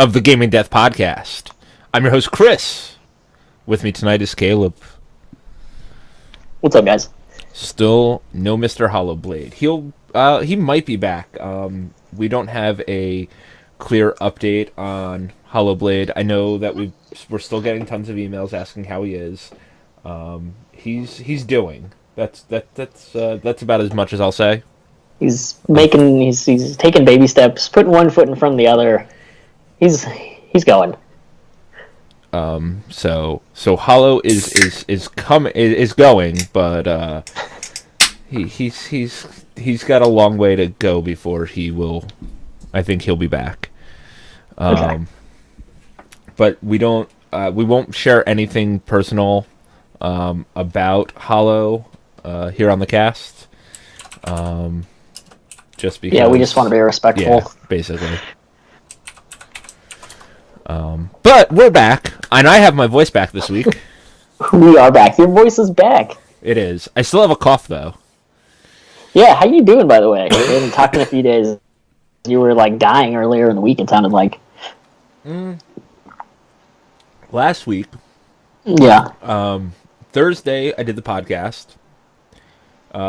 of the Gaming Death Podcast. I'm your host, Chris. With me tonight is Kaleb. What's up, guys? Still no Mr. Hollowblade. He might be back. We don't have a clear update on Hollowblade. I know that we're still getting tons of emails asking how he is. He's doing. That's about as much as I'll say. He's taking baby steps, putting one foot in front of the other. He's going. So Hollow is going, but he's got a long way to go before I think he'll be back. Okay. But we won't share anything personal about Hollow here on the cast. Just because. Yeah, we just want to be respectful. Yeah, basically. But we're back, and I have my voice back this week. We are back. Your voice is back. It is. I still have a cough, though. Yeah, how you doing, by the way? We haven't talked in a few days. You were, dying earlier in the week, it sounded like. Last week, yeah. Thursday, I did the podcast.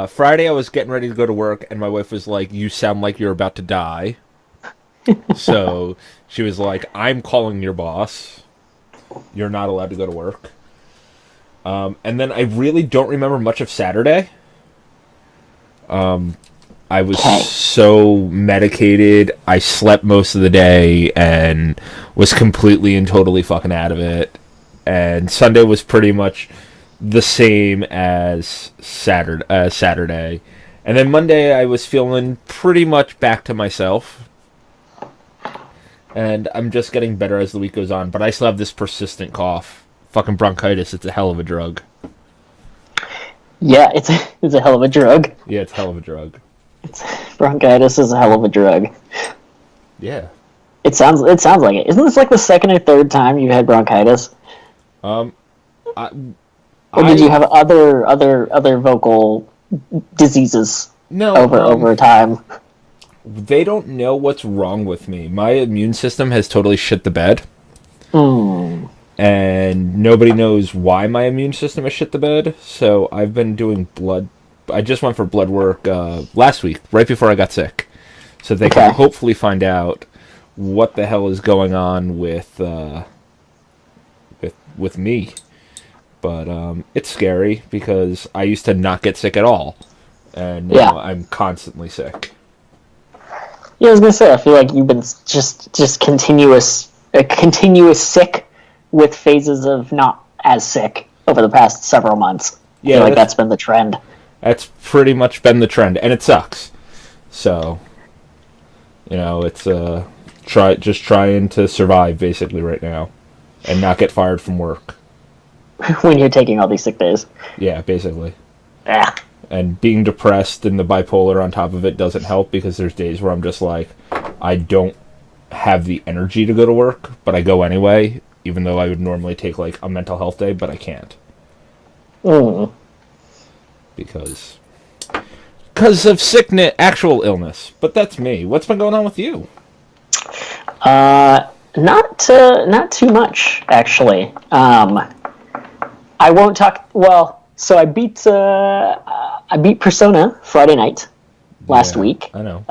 Friday, I was getting ready to go to work, and my wife was like, "You sound like you're about to die." So she was like, "I'm calling your boss. You're not allowed to go to work." And then I really don't remember much of Saturday. I was so medicated. I slept most of the day and was completely and totally fucking out of it. And Sunday was pretty much the same as Saturday. And then Monday I was feeling pretty much back to myself. And I'm just getting better as the week goes on. But I still have this persistent cough. Fucking bronchitis, it's a hell of a drug. Yeah, it's a hell of a drug. Yeah, it's a hell of a drug. Bronchitis is a hell of a drug. Yeah. It sounds like it. Isn't this like the second or third time you've had bronchitis? Or did you have other vocal diseases over time? They don't know what's wrong with me. My immune system has totally shit the bed. And nobody knows why my immune system has shit the bed. So I've been doing blood. I just went for blood work last week, right before I got sick. So they can hopefully find out what the hell is going on with me. But it's scary because I used to not get sick at all. And now I'm constantly sick. Yeah, I was gonna say, I feel like you've been just continuous sick with phases of not as sick over the past several months. Yeah, I feel like that's been the trend. That's pretty much been the trend, and it sucks. So, it's trying to survive basically right now, and not get fired from work. When you're taking all these sick days. Yeah, basically. Yeah. And being depressed and the bipolar on top of it doesn't help because there's days where I'm just like, I don't have the energy to go to work, but I go anyway, even though I would normally take a mental health day, but I can't. Because of sickness, actual illness. But that's me. What's been going on with you? Not too much, actually. I won't talk. Well, so I beat Persona Friday night last week. I know.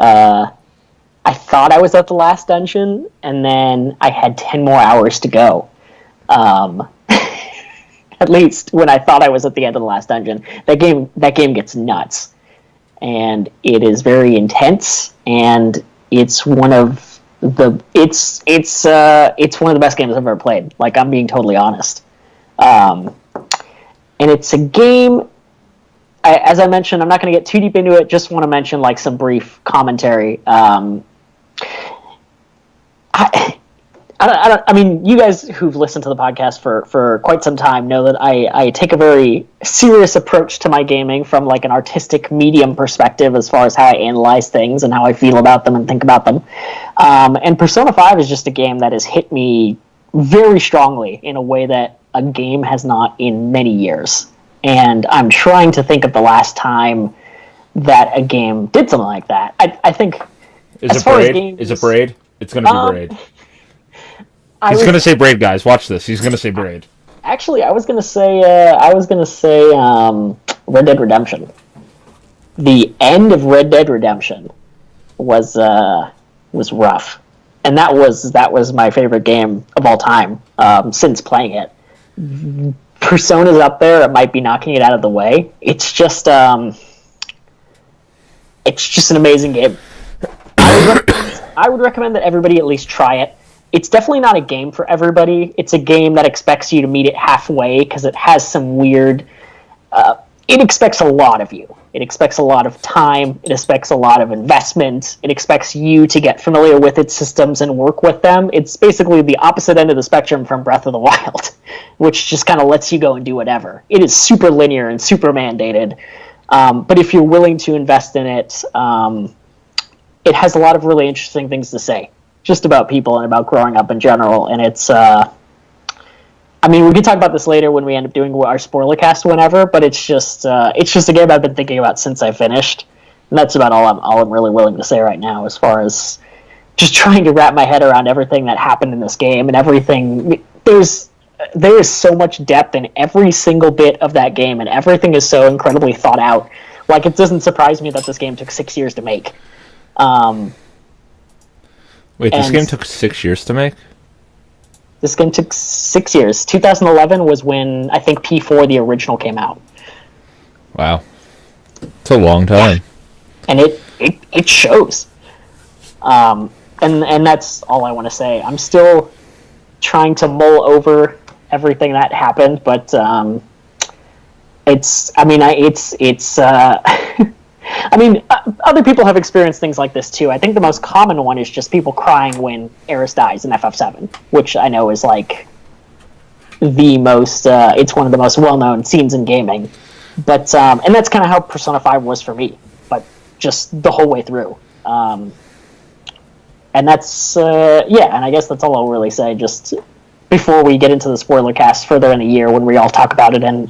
I thought I was at the last dungeon, and then I had 10 more hours to go. At least when I thought I was at the end of the last dungeon. That game gets nuts, and it is very intense, and it's one of the best games I've ever played. I'm being totally honest. And it's a game. As I mentioned, I'm not going to get too deep into it. Just want to mention some brief commentary. I mean, you guys who've listened to the podcast for quite some time know that I take a very serious approach to my gaming from an artistic medium perspective as far as how I analyze things and how I feel about them and think about them. And Persona 5 is just a game that has hit me very strongly in a way that a game has not in many years. And I'm trying to think of the last time that a game did something like that. I think Is it Braid? Is it Braid? It's going to be Braid. He's gonna say Braid, guys. Watch this. He's gonna say Braid. Actually, I was gonna say Red Dead Redemption. The end of Red Dead Redemption was rough, and that was my favorite game of all time since playing it. Persona's up there; it might be knocking it out of the way. It's just an amazing game. I would recommend that everybody at least try it. It's definitely not a game for everybody. It's a game that expects you to meet it halfway because it has some weird... it expects a lot of you. It expects a lot of time. It expects a lot of investment. It expects you to get familiar with its systems and work with them. It's basically the opposite end of the spectrum from Breath of the Wild, which just kind of lets you go and do whatever. It is super linear and super mandated. But if you're willing to invest in it, it has a lot of really interesting things to say. Just about people and about growing up in general, and it's I mean, we can talk about this later when we end up doing our spoiler cast whenever, but it's just a game I've been thinking about since I finished, and that's about all I'm really willing to say right now as far as just trying to wrap my head around everything that happened in this game and everything. There is so much depth in every single bit of that game, and everything is so incredibly thought out. Like, it doesn't surprise me that this game took 6 years to make. Wait, this game took 6 years to make? This game took 6 years. 2011 was when, I think, P4, the original, came out. Wow. It's a long time. Yeah. And it shows. And that's all I want to say. I'm still trying to mull over everything that happened, but I mean, other people have experienced things like this too. I think the most common one is just people crying when Eris dies in FF7, which I know is like the most, it's one of the most well-known scenes in gaming. But, and that's kind of how Persona 5 was for me, but just the whole way through. And that's, yeah, and I guess that's all I'll really say, just before we get into the spoiler cast further in the year when we all talk about it and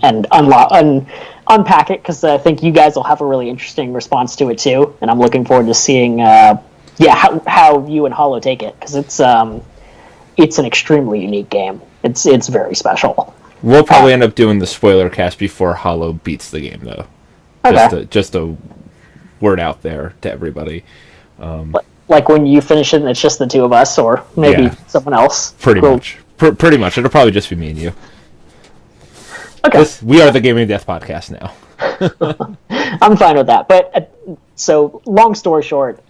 unpack it, because I think you guys will have a really interesting response to it too, and I'm looking forward to seeing how you and Hollow take it, because it's an extremely unique game. It's very special. We'll probably end up doing the spoiler cast before Hollow beats the game, though. Okay. Just a word out there to everybody. Like when you finish it and it's just the two of us, or maybe someone else. Pretty much. Pretty much. It'll probably just be me and you. Okay. We are the Gaming Death Podcast now. I'm fine with that. But so, long story short,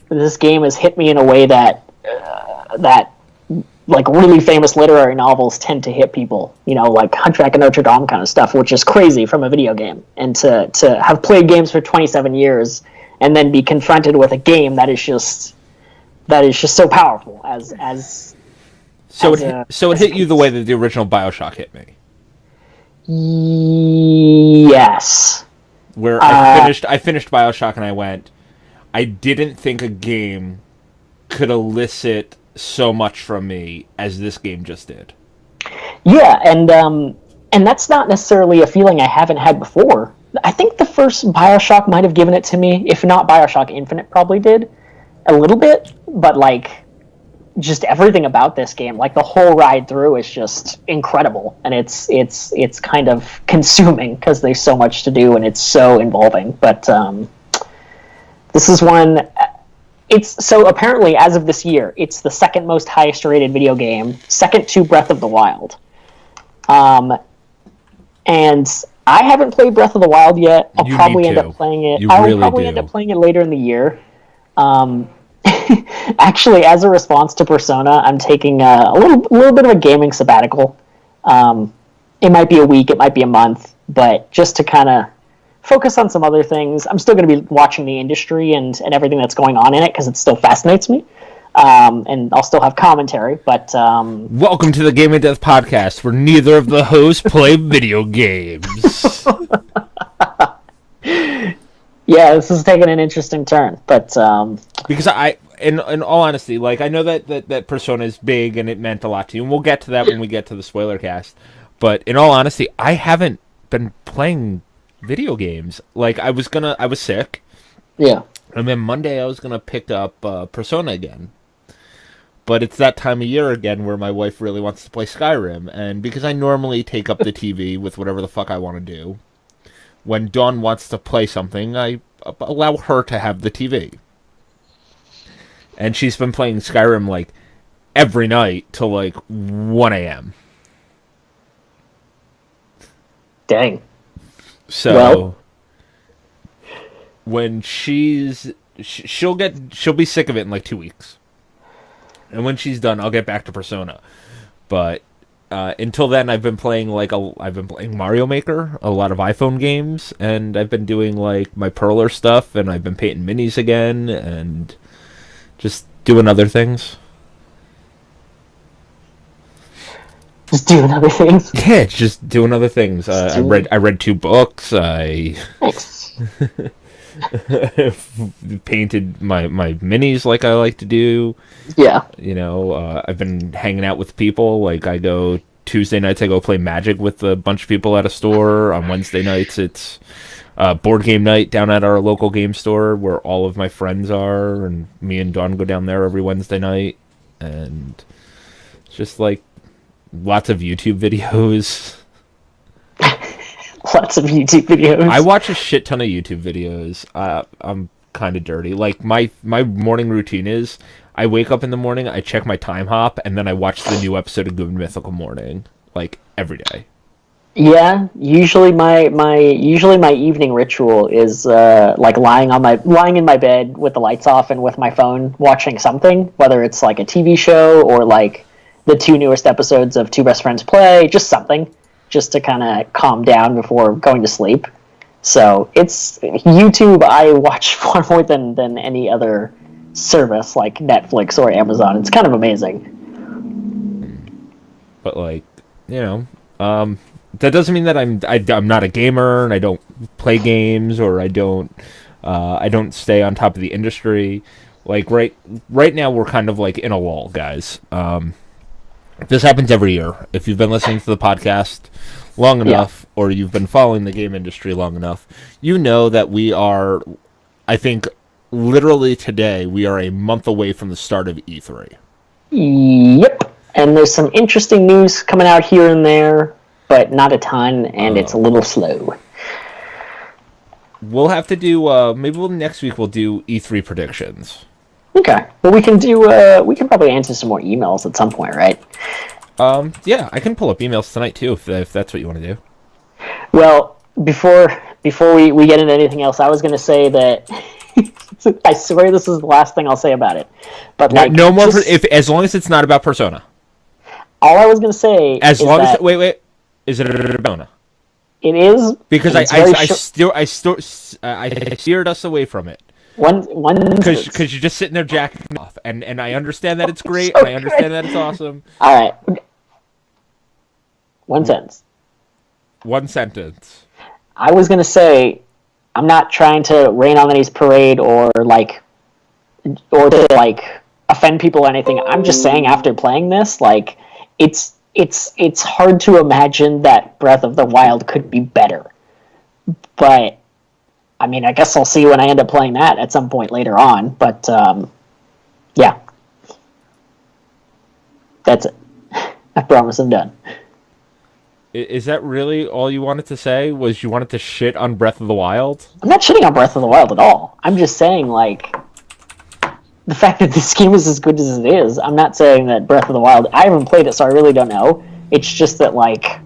this game has hit me in a way that like really famous literary novels tend to hit people. You know, like Hunchback of Notre Dame kind of stuff, which is crazy from a video game. And to have played games for 27 years and then be confronted with a game that is just so powerful So it hit you the way that the original BioShock hit me. Yes. Where I finished BioShock and I went, I didn't think a game could elicit so much from me as this game just did. Yeah, and that's not necessarily a feeling I haven't had before. I think the first BioShock might have given it to me, if not BioShock Infinite probably did a little bit, but like just everything about this game, like the whole ride through is just incredible, and it's kind of consuming because there's so much to do and it's so involving. But this is one. It's so apparently as of this year, it's the second most highest rated video game, second to Breath of the Wild. And I haven't played Breath of the Wild yet. I'll probably end up playing it. I will probably end up playing it later in the year. Actually, as a response to Persona, I'm taking a little bit of a gaming sabbatical. It might be a week, it might be a month, but just to kind of focus on some other things. I'm still going to be watching the industry and everything that's going on in it because it still fascinates me. And I'll still have commentary, but... Welcome to the Game and Death Podcast, where neither of the hosts play video games. Yeah, this is taking an interesting turn, but... Because in all honesty, like, I know that Persona is big and it meant a lot to you, and we'll get to that when we get to the spoiler cast, but in all honesty, I haven't been playing video games. Like, I was sick. Yeah. And then Monday I was gonna pick up Persona again. But it's that time of year again where my wife really wants to play Skyrim, and because I normally take up the TV with whatever the fuck I want to do, when Dawn wants to play something, I allow her to have the TV. And she's been playing Skyrim, like, every night till, like, 1 a.m. Dang. So, when she'll be sick of it in, like, 2 weeks. And when she's done, I'll get back to Persona. But until then, I've been playing Mario Maker, a lot of iPhone games, and I've been doing like my Perler stuff, and I've been painting minis again, and just doing other things. Just doing other things. Yeah, just doing other things. I read 2 books. I painted my minis like I like to do. Yeah. You know, I've been hanging out with people. Like, I go Tuesday nights, I go play Magic with a bunch of people at a store. On Wednesday nights, it's board game night down at our local game store where all of my friends are, and me and Dawn go down there every Wednesday night. And it's just like lots of YouTube videos. Lots of YouTube videos. I watch a shit ton of YouTube videos. I'm kind of dirty. Like, my morning routine is I wake up in the morning, I check my time hop, and then I watch the new episode of Good Mythical Morning, like, every day. Yeah, usually my evening ritual is like lying in my bed with the lights off and with my phone watching something, whether it's like a TV show or like the 2 newest episodes of Two Best Friends Play, just something, just to kind of calm down before going to sleep. So it's YouTube. I watch far more than any other service like Netflix or Amazon. It's kind of amazing. But like, you know, that doesn't mean that I'm not a gamer and I don't play games, or I don't stay on top of the industry. Like right now we're kind of like in a lull, guys. This happens every year. If you've been listening to the podcast long enough, or you've been following the game industry long enough, you know that we are, I think, literally today, we are a month away from the start of E3. Yep. And there's some interesting news coming out here and there, but not a ton, and it's a little slow. We'll have to do, next week we'll do E3 predictions. Okay. Well, we can probably answer some more emails at some point, right? Yeah, I can pull up emails tonight too, if that's what you want to do. Well, before we get into anything else, I was going to say that I swear this is the last thing I'll say about it. But like, no more as long as it's not about Persona. All I was going to say wait, is it a Persona? It is, because I steered us away from it. Because you're just sitting there jacking off, and I understand that it's great, and I understand that it's awesome. All right, one sentence. I was gonna say, I'm not trying to rain on anybody's parade or to offend people or anything. I'm just saying, after playing this, like, it's hard to imagine that Breath of the Wild could be better, but. I mean, I guess I'll see when I end up playing that at some point later on, but, yeah. That's it. I promise I'm done. Is that really all you wanted to say? Was you wanted to shit on Breath of the Wild? I'm not shitting on Breath of the Wild at all. I'm just saying, like, the fact that this game is as good as it is, I'm not saying that Breath of the Wild... I haven't played it, so I really don't know. It's just that, like...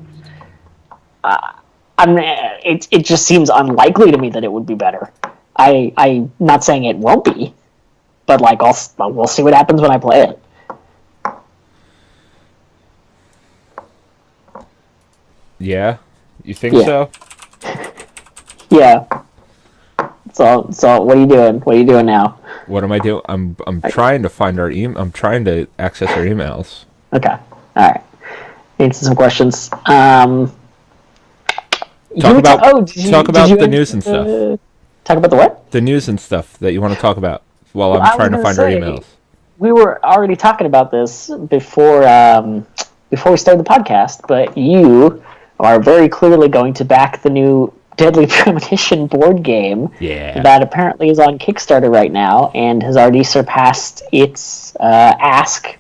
It just seems unlikely to me that it would be better. I'm not saying it won't be, but like we'll see what happens when I play it. Yeah, you think so? Yeah. So what are you doing? What are you doing now? What am I doing? I'm trying to find our email. I'm trying to access our emails. Okay. All right. Answer some questions. Talk about the news and stuff. Talk about the what? The news and stuff that you want to talk about while I'm trying to find our emails. We were already talking about this before we started the podcast, but you are very clearly going to back the new Deadly Premonition board game that apparently is on Kickstarter right now and has already surpassed its ask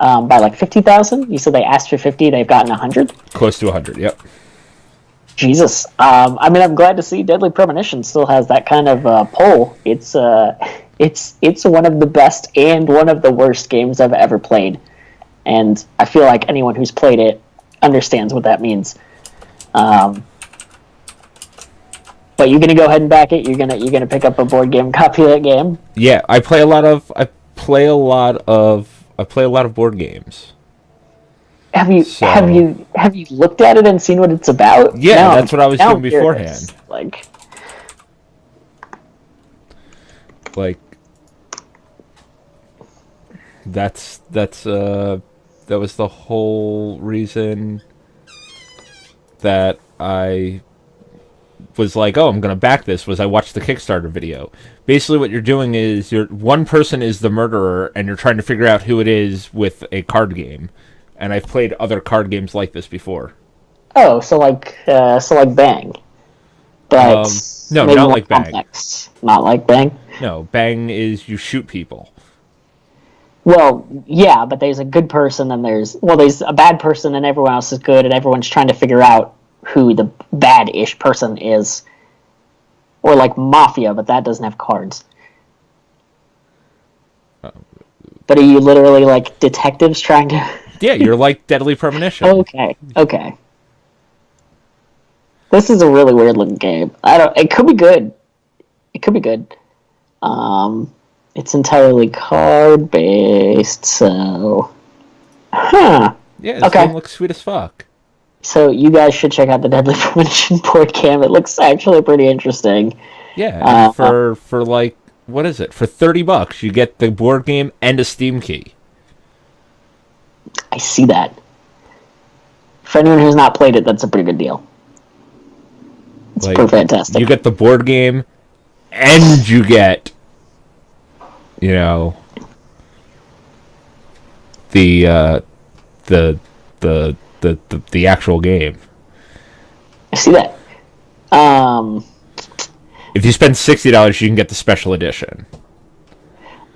by like 50,000. You said they asked for 50, they've gotten 100. Close to 100. Yep. Jesus. I mean, I'm glad to see Deadly Premonition still has that kind of pull. It's one of the best and one of the worst games I've ever played, and I feel like anyone who's played it understands what that means. But you're gonna go ahead and back it. You're gonna pick up a board game copy of that game. Yeah, I play a lot of board games. Have you looked at it and seen what it's about? Yeah, that's what I was doing beforehand. Like that was the whole reason that I was like, oh, I'm gonna back this. Was I watched the Kickstarter video. Basically, what you're doing is one person is the murderer, and you're trying to figure out who it is with a card game. And I've played other card games like this before. Oh, so like Bang, but no, not like complex. Bang. Not like Bang. No, Bang is you shoot people. Well, yeah, but there's a good person and there's a bad person and everyone else is good and everyone's trying to figure out who the bad-ish person is. Or like Mafia, but that doesn't have cards. But are you literally like detectives trying to... Yeah, you're like Deadly Premonition. Okay. This is a really weird looking game. It could be good. It's entirely card based, so Yeah, this game looks sweet as fuck. So you guys should check out the Deadly Premonition board game. It looks actually pretty interesting. Yeah, for like, what is it? For $30 you get the board game and a Steam key. I see that. For anyone who's not played it, that's a pretty good deal. It's pretty fantastic. You get the board game, and you get, the actual game. I see that. If you spend $60, you can get the special edition.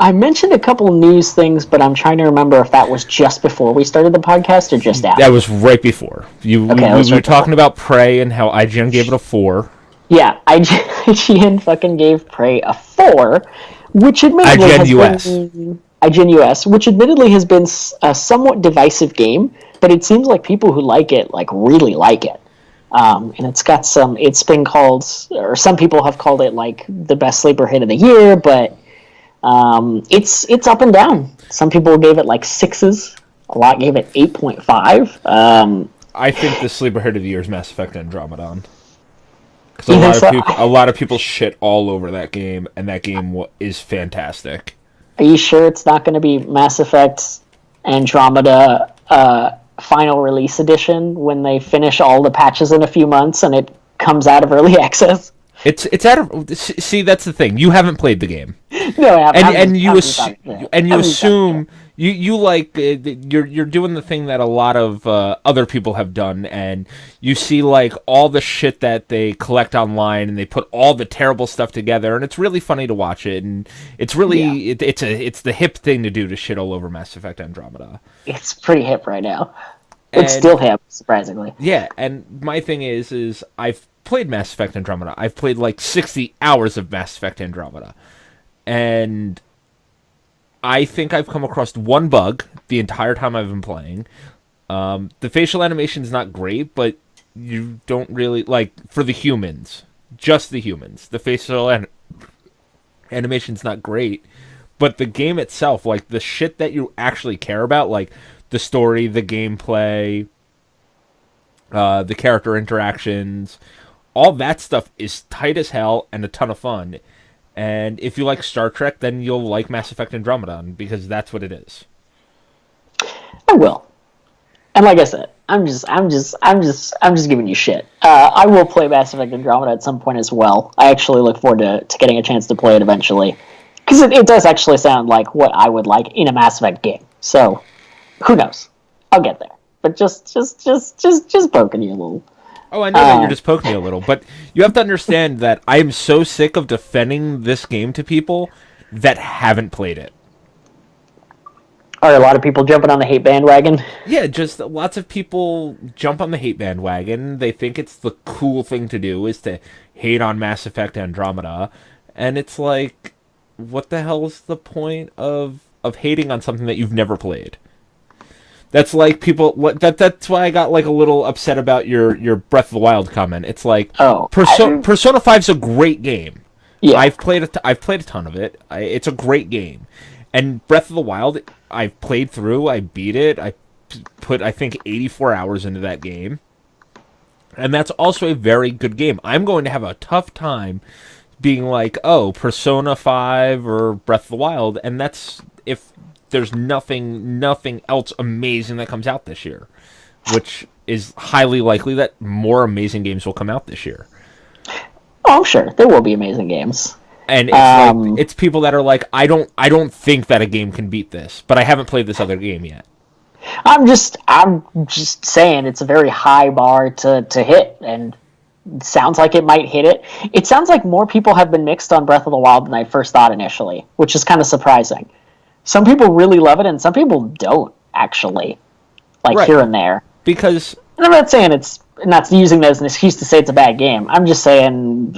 I mentioned a couple news things, but I'm trying to remember if that was just before we started the podcast or just after. That was right before. We were talking about Prey and how IGN gave it a 4. Yeah, IGN fucking gave Prey a 4, which admittedly IGN US, which admittedly has been a somewhat divisive game, but it seems like people who like it really like it. And it's been called, or some people have called it like the best sleeper hit of the year, but it's up and down. Some people gave it like 6s. A lot gave it 8.5. I think the sleeper hit of the year is Mass Effect Andromeda. Because a lot of people shit all over that game, and that game is fantastic. Are you sure it's not going to be Mass Effect Andromeda final release edition when they finish all the patches in a few months and it comes out of early access? It's out of... See, that's the thing. You haven't played the game. No, I haven't. And you assume... You're doing the thing that a lot of other people have done, and you see like all the shit that they collect online, and they put all the terrible stuff together, and it's really funny to watch it, and it's really it's the hip thing to do to shit all over Mass Effect Andromeda. It's pretty hip right now. It's still hip, surprisingly. Yeah, and my thing is I've played Mass Effect Andromeda. I've played like 60 hours of Mass Effect Andromeda, and I think I've come across one bug the entire time I've been playing. The facial animation is not great, but you don't really... Like, for the humans. Just the humans. The facial animation's not great. But the game itself, like, the shit that you actually care about, like, the story, the gameplay, the character interactions, all that stuff is tight as hell and a ton of fun. And if you like Star Trek, then you'll like Mass Effect Andromeda, because that's what it is. I will. And like I said, I'm just giving you shit. I will play Mass Effect Andromeda at some point as well. I actually look forward to getting a chance to play it eventually, because it does actually sound like what I would like in a Mass Effect game. So, who knows? I'll get there. But just poking you a little. Oh, I know that you're just poking me a little, but you have to understand that I am so sick of defending this game to people that haven't played it. Are a lot of people jumping on the hate bandwagon? Yeah, just lots of people jump on the hate bandwagon. They think it's the cool thing to do is to hate on Mass Effect Andromeda, and it's like, what the hell is the point of hating on something that you've never played? That's like people. That's why I got like a little upset about your Breath of the Wild comment. It's like, Persona 5's a great game. Yeah, I've played a ton of it. It's a great game, and Breath of the Wild, I've played through. I beat it. I put, I think, 84 hours into that game, and that's also a very good game. I'm going to have a tough time being like, oh, Persona 5 or Breath of the Wild, and that's if there's nothing else amazing that comes out this year, which is highly likely that more amazing games will come out this year. Oh, sure, there will be amazing games. And it's it's people that are like, I don't think that a game can beat this, but I haven't played this other game yet. I'm just saying it's a very high bar to hit, and it sounds like it might hit it. It sounds like more people have been mixed on Breath of the Wild than I first thought initially, which is kind of surprising. Some people really love it, and some people don't, actually. Like, right. Here and there. Because... And I'm not saying not using that as an excuse to say it's a bad game. I'm just saying,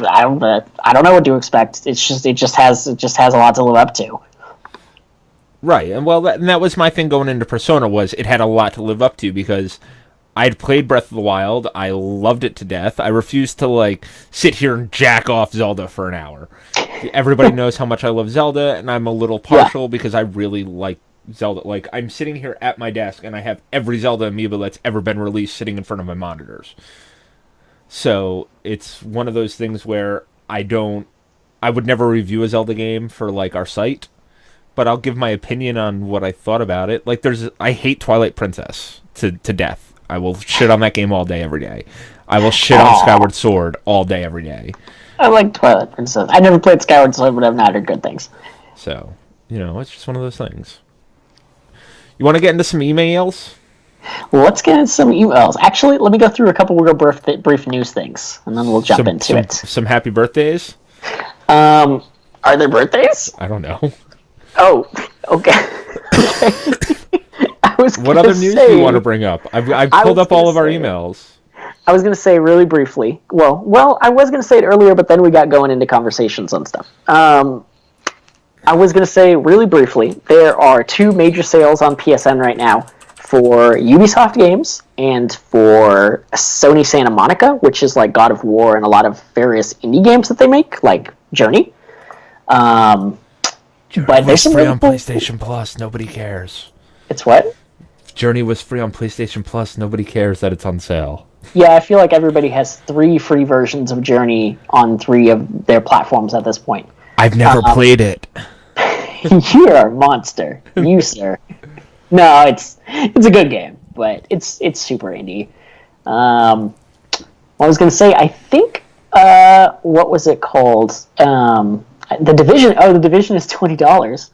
I don't know what to expect. It just has a lot to live up to. Right, and well, that was my thing going into Persona, was it had a lot to live up to, because I'd played Breath of the Wild, I loved it to death, I refused to, like, sit here and jack off Zelda for an hour. Everybody knows how much I love Zelda, and I'm a little partial because I really like Zelda. Like, I'm sitting here at my desk, and I have every Zelda amiibo that's ever been released sitting in front of my monitors. So, it's one of those things where I would never review a Zelda game for, like, our site, but I'll give my opinion on what I thought about it. Like, I hate Twilight Princess to death. I will shit on that game all day, every day. I will shit on Skyward Sword all day, every day. I like Twilight Princess. I never played Skyward Sword, but I've not heard good things. So, it's just one of those things. You want to get into some emails? Well, let's get into some emails. Actually, let me go through a couple real brief news things, and then we'll jump into it. Some happy birthdays? Are there birthdays? I don't know. Oh, okay. What other news do you want to bring up? I've pulled up all of our emails. I was going to say really briefly. Well, I was going to say it earlier, but then we got going into conversations and stuff. I was going to say really briefly, there are 2 major sales on PSN right now for Ubisoft games and for Sony Santa Monica, which is like God of War and a lot of various indie games that they make, like Journey. But there's free on PlayStation Plus. Nobody cares. It's what? Journey was free on PlayStation Plus. Nobody cares that it's on sale. Yeah, I feel like everybody has 3 free versions of Journey on 3 of their platforms at this point. I've never played it. You're a monster. You, sir. No, it's a good game, but it's super indie. I was going to say, I think, what was it called? The Division. Oh, The Division is $20.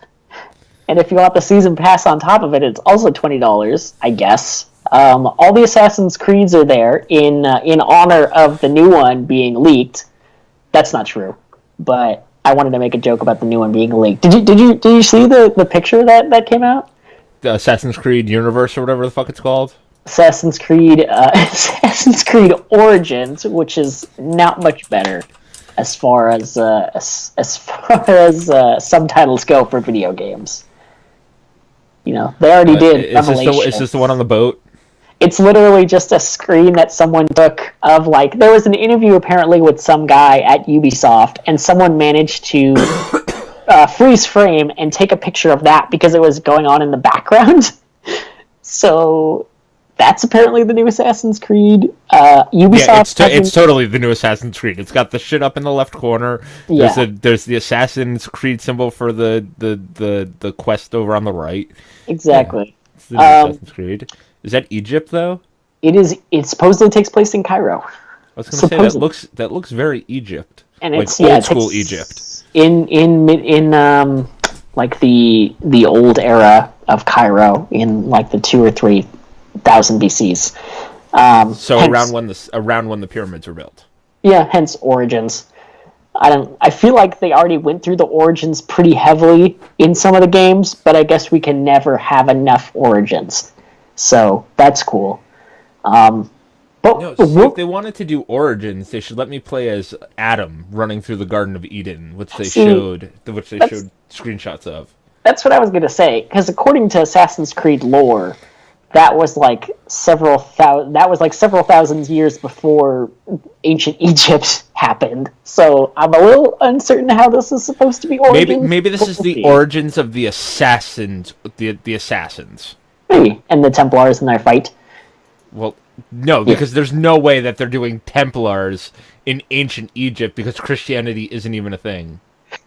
And if you want the season pass on top of it, it's also $20, I guess. All the Assassin's Creeds are there in honor of the new one being leaked. That's not true, but I wanted to make a joke about the new one being leaked. Did you see the picture that came out? The Assassin's Creed Universe or whatever the fuck it's called. Assassin's Creed Origins, which is not much better as far as subtitles go for video games. They already did Revelation. Is this the one on the boat? It's literally just a screen that someone took of, like, there was an interview apparently with some guy at Ubisoft, and someone managed to freeze frame and take a picture of that because it was going on in the background. So that's apparently the new Assassin's Creed. Ubisoft. Yeah, it's totally the new Assassin's Creed. It's got the shit up in the left corner. Yeah. There's the Assassin's Creed symbol for the quest over on the right. Exactly. Yeah, it's the new Assassin's Creed. Is that Egypt though? It is. It supposedly takes place in Cairo. I was going to say that looks very Egypt, and like it's old school Egypt. In like the old era of Cairo in like the 2,000 or 3,000 BCs. So hence, around when the pyramids were built. Yeah, hence Origins. I feel like they already went through the Origins pretty heavily in some of the games, but I guess we can never have enough Origins. So that's cool. But No, see, if they wanted to do Origins, they should let me play as Adam running through the Garden of Eden, which they showed screenshots of. That's what I was going to say, because according to Assassin's Creed lore, that was like several thousand years before ancient Egypt happened. So I'm a little uncertain how this is supposed to be Origins. Maybe this is the origins of the assassins, the assassins. Maybe, and the Templars in their fight. Well, no, because there's no way that they're doing Templars in ancient Egypt because Christianity isn't even a thing.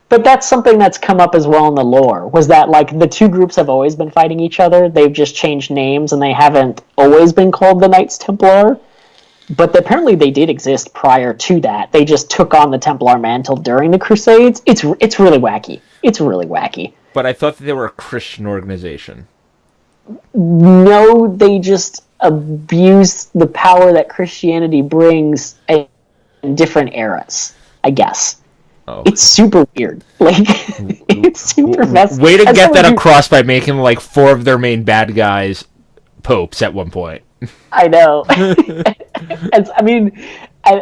But that's something that's come up as well in the lore, was that, like, the two groups have always been fighting each other. They've just changed names, and they haven't always been called the Knights Templar. But apparently they did exist prior to that. They just took on the Templar mantle during the Crusades. It's really wacky. It's really wacky. But I thought that they were a Christian organization. No, they just abuse the power that Christianity brings in different eras, I guess. Oh. It's super weird. Like, it's super messy. Way to get that across by making, like, 4 of their main bad guys popes at one point. I know.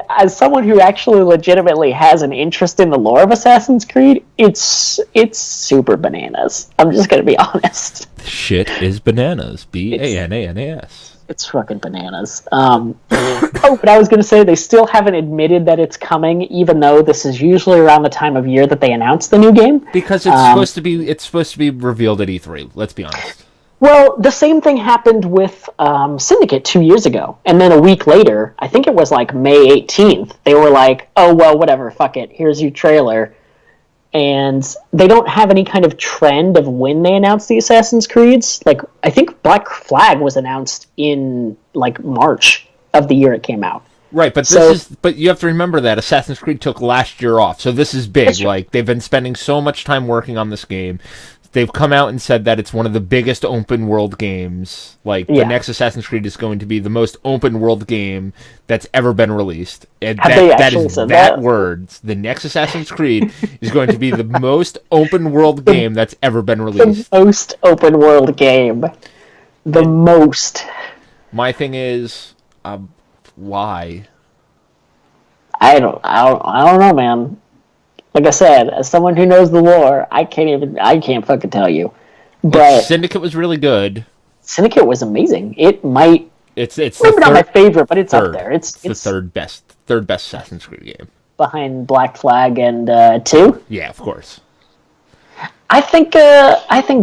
As someone who actually legitimately has an interest in the lore of Assassin's Creed, it's super bananas. I'm just going to be honest. Shit is bananas. Bananas. It's fucking bananas. But I was going to say, they still haven't admitted that it's coming, even though this is usually around the time of year that they announce the new game. Because it's supposed to be revealed at E3. Let's be honest. Well, the same thing happened with Syndicate 2 years ago. And then a week later, I think it was like May 18th, they were like, oh, well, whatever, fuck it, here's your trailer. And they don't have any kind of trend of when they announce the Assassin's Creeds. Like, I think Black Flag was announced in, like, March of the year it came out. Right, but but you have to remember that Assassin's Creed took last year off, so this is big. Like, they've been spending so much time working on this game. They've come out and said that it's one of the biggest open world games. Like, the next Assassin's Creed is going to be the most open world game that's ever been released. And that is that words. The next Assassin's Creed is going to be the most open world game that's ever been released. The most open world game. The most. My thing is, why? I don't know, man. Like I said, as someone who knows the lore, I can't fucking tell you. But Syndicate was really good. Syndicate was amazing. It's maybe not my favorite, but it's up there. It's the third best Assassin's Creed game. Behind Black Flag and 2? Yeah, of course. I think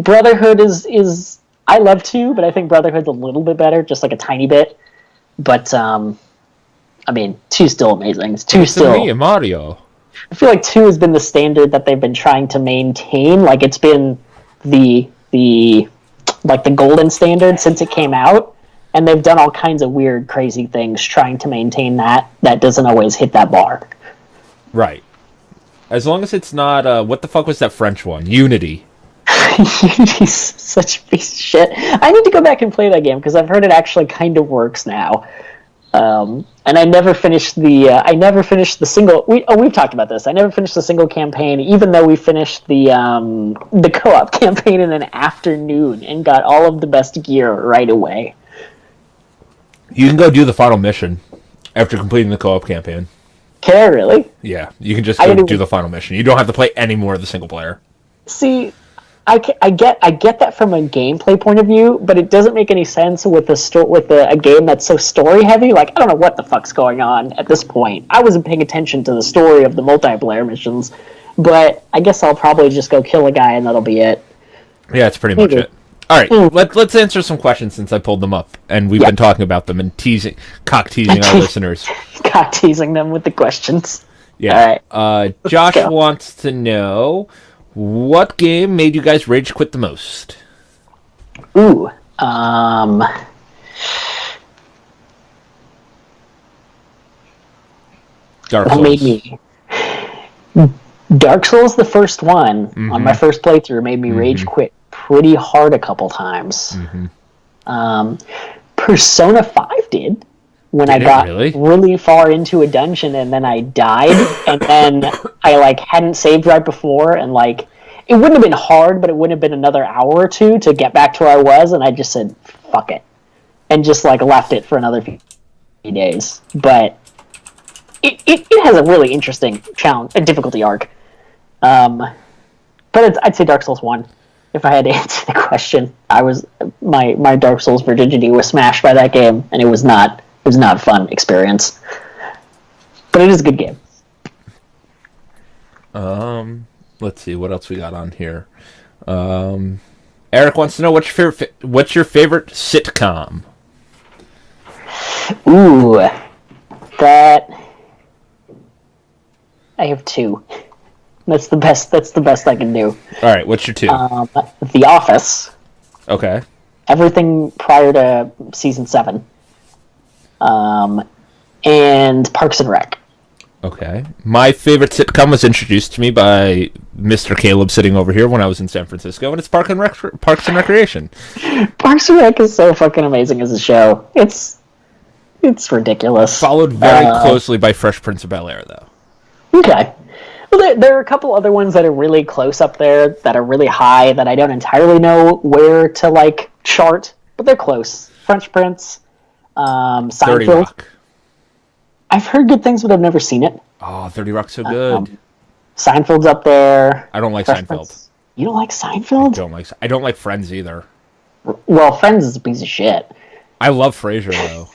Brotherhood is I love 2, but I think Brotherhood's a little bit better, just like a tiny bit. But 2's still amazing. 2's still me, Mario. I feel like 2 has been the standard that they've been trying to maintain. Like, it's been the golden standard since it came out, and they've done all kinds of weird, crazy things trying to maintain that. That doesn't always hit that bar. Right. As long as it's not, what the fuck was that French one? Unity. Unity's such a piece of shit. I need to go back and play that game, because I've heard it actually kind of works now. And I never finished the single. We've talked about this. I never finished the single campaign, even though we finished the co-op campaign in an afternoon and got all of the best gear right away. You can go do the final mission after completing the co-op campaign. Can I really? Yeah, you can just go do the final mission. You don't have to play any more of the single player. See, I get that from a gameplay point of view, but it doesn't make any sense with a game that's so story heavy. Like, I don't know what the fuck's going on at this point. I wasn't paying attention to the story of the multiplayer missions, but I guess I'll probably just go kill a guy and that'll be it. Yeah, that's pretty much it. All right, let's answer some questions since I pulled them up, and we've been talking about them and cock teasing our listeners. Cock teasing them with the questions. Yeah. All right. Josh wants to know, what game made you guys rage quit the most? Ooh. Dark Souls. Made me... Dark Souls, the first one, on my first playthrough, made me rage quit pretty hard a couple times. Persona 5 did. when I got really far into a dungeon and then I died, and then I like hadn't saved right before, and like it wouldn't have been hard, but it wouldn't have been another hour or two to get back to where I was, and I just said fuck it, and just like left it for another few days. But it has a really interesting challenge, a difficulty arc. But I'd say Dark Souls 1. If I had to answer the question, my Dark Souls virginity was smashed by that game, and it was not a fun experience. But it is a good game. Let's see what else we got on here. Eric wants to know what's your favorite sitcom? Ooh, that I have two. That's the best I can do. All right, what's your two? The Office. Okay. Everything prior to season 7. And Parks and Rec. Okay. My favorite sitcom was introduced to me by Mr. Kaleb sitting over here when I was in San Francisco, and it's Parks and Recreation. Parks and Rec is so fucking amazing as a show. It's ridiculous. Followed very closely by Fresh Prince of Bel-Air, though. Okay. Well, there are a couple other ones that are really close up there, that are really high, that I don't entirely know where to, like, chart, but they're close. Fresh Prince, Seinfeld. 30 Rock. I've heard good things, but I've never seen it. Oh, 30 Rock's so good. Seinfeld's up there. I don't like Fresh Seinfeld. Prince. You don't like Seinfeld? I don't like Friends either. Well, Friends is a piece of shit. I love Frasier, though.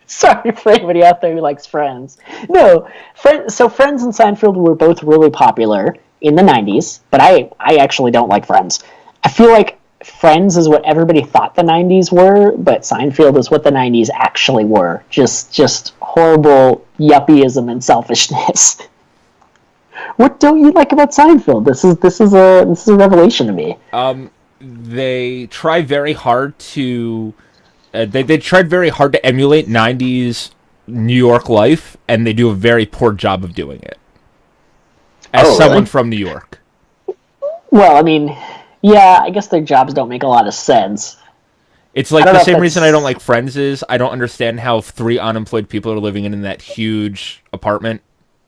Sorry for anybody out there who likes Friends. No, Friends and Seinfeld were both really popular in the 90s, but I actually don't like Friends. I feel like Friends is what everybody thought the 90s were, but Seinfeld is what the 90s actually were. Just horrible yuppieism and selfishness. What don't you like about Seinfeld? This is a revelation to me. They try very hard to... They tried very hard to emulate 90s New York life, and they do a very poor job of doing it. As someone from New York. Well, I mean, yeah, I guess their jobs don't make a lot of sense. It's like the same reason I don't like Friends is I don't understand how 3 unemployed people are living in that huge apartment.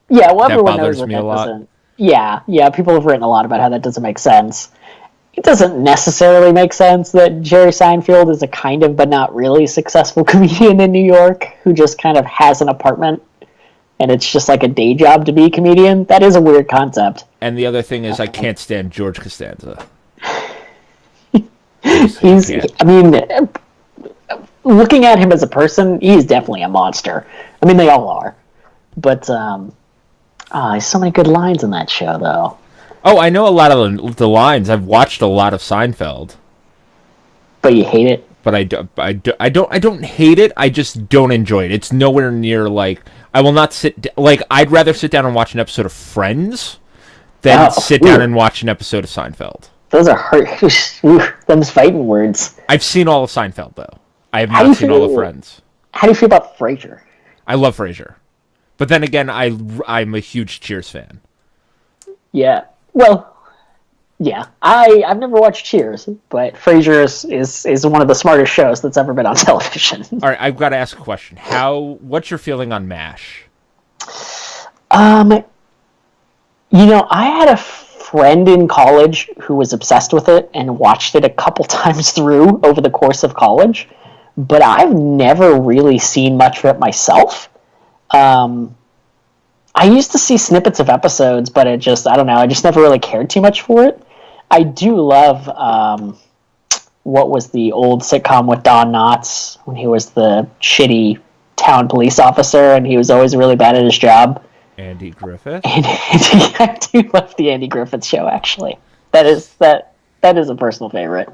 Yeah, well, everyone bothers knows me a lot. Yeah, people have written a lot about how that doesn't make sense. It doesn't necessarily make sense that Jerry Seinfeld is a kind of but not really successful comedian in New York who just kind of has an apartment and it's just like a day job to be a comedian. That is a weird concept. And the other thing is I can't stand George Costanza. Looking at him as a person, he's definitely a monster. I mean, they all are. But, there's so many good lines in that show, though. Oh, I know a lot of the lines. I've watched a lot of Seinfeld. But you hate it? But I don't hate it. I just don't enjoy it. It's nowhere near like I will not I'd rather sit down and watch an episode of Friends than sit down and watch an episode of Seinfeld. Those are them's fighting words. I've seen all of Seinfeld though. I have not seen all of Friends. How do you feel about Frasier? I love Frasier, but then again, I'm a huge Cheers fan. Yeah. Well, yeah, I've never watched Cheers, but Frasier is one of the smartest shows that's ever been on television. All right, I've got to ask a question. What's your feeling on MASH? I had a friend in college who was obsessed with it and watched it a couple times through over the course of college, but I've never really seen much of it myself. I used to see snippets of episodes, but I just never really cared too much for it. I do love, what was the old sitcom with Don Knotts when he was the shitty town police officer and he was always really bad at his job? Andy Griffith? I do love the Andy Griffith Show, actually. That is a personal favorite.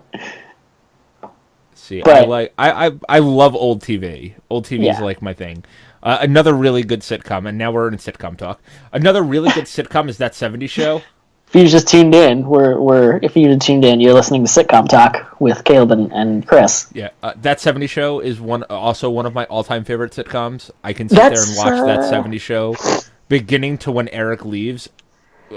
See, but, I love old TV. Old TV is like my thing. Another really good sitcom, and now we're in sitcom talk. Another really good sitcom is That 70s Show. If you just tuned in, you're listening to Sitcom Talk with Kaleb and Chris. Yeah, That 70s Show is also one of my all-time favorite sitcoms. I can sit there and watch That 70s Show beginning to when Eric leaves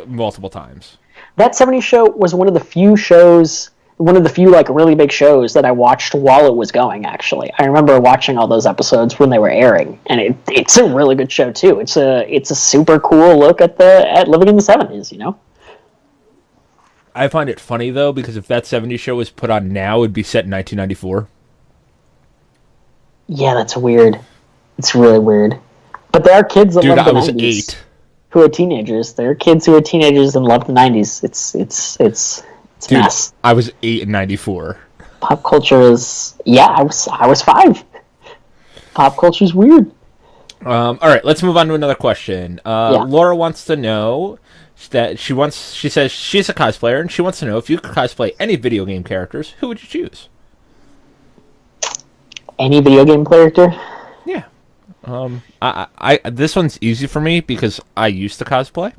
multiple times. That 70s Show was one of the few shows one of the few like really big shows that I watched while it was going. Actually, I remember watching all those episodes when they were airing, and it's a really good show too. It's a super cool look at living in the 70s. You know. I find it funny though, because if that 70s show was put on now, it'd be set in 1994. Yeah, that's weird. It's really weird. But there are kids that love the 90s. I was 8. Who are teenagers. There are kids who are teenagers and love the 90s. It's a mess. I was 8 in 94. Pop culture is... Yeah, I was 5. Pop culture's weird. All right, let's move on to another question. Laura wants to know that she says she's a cosplayer, and she wants to know if you could cosplay any video game characters, who would you choose? Any video game character? Yeah. I this one's easy for me because I used to cosplay.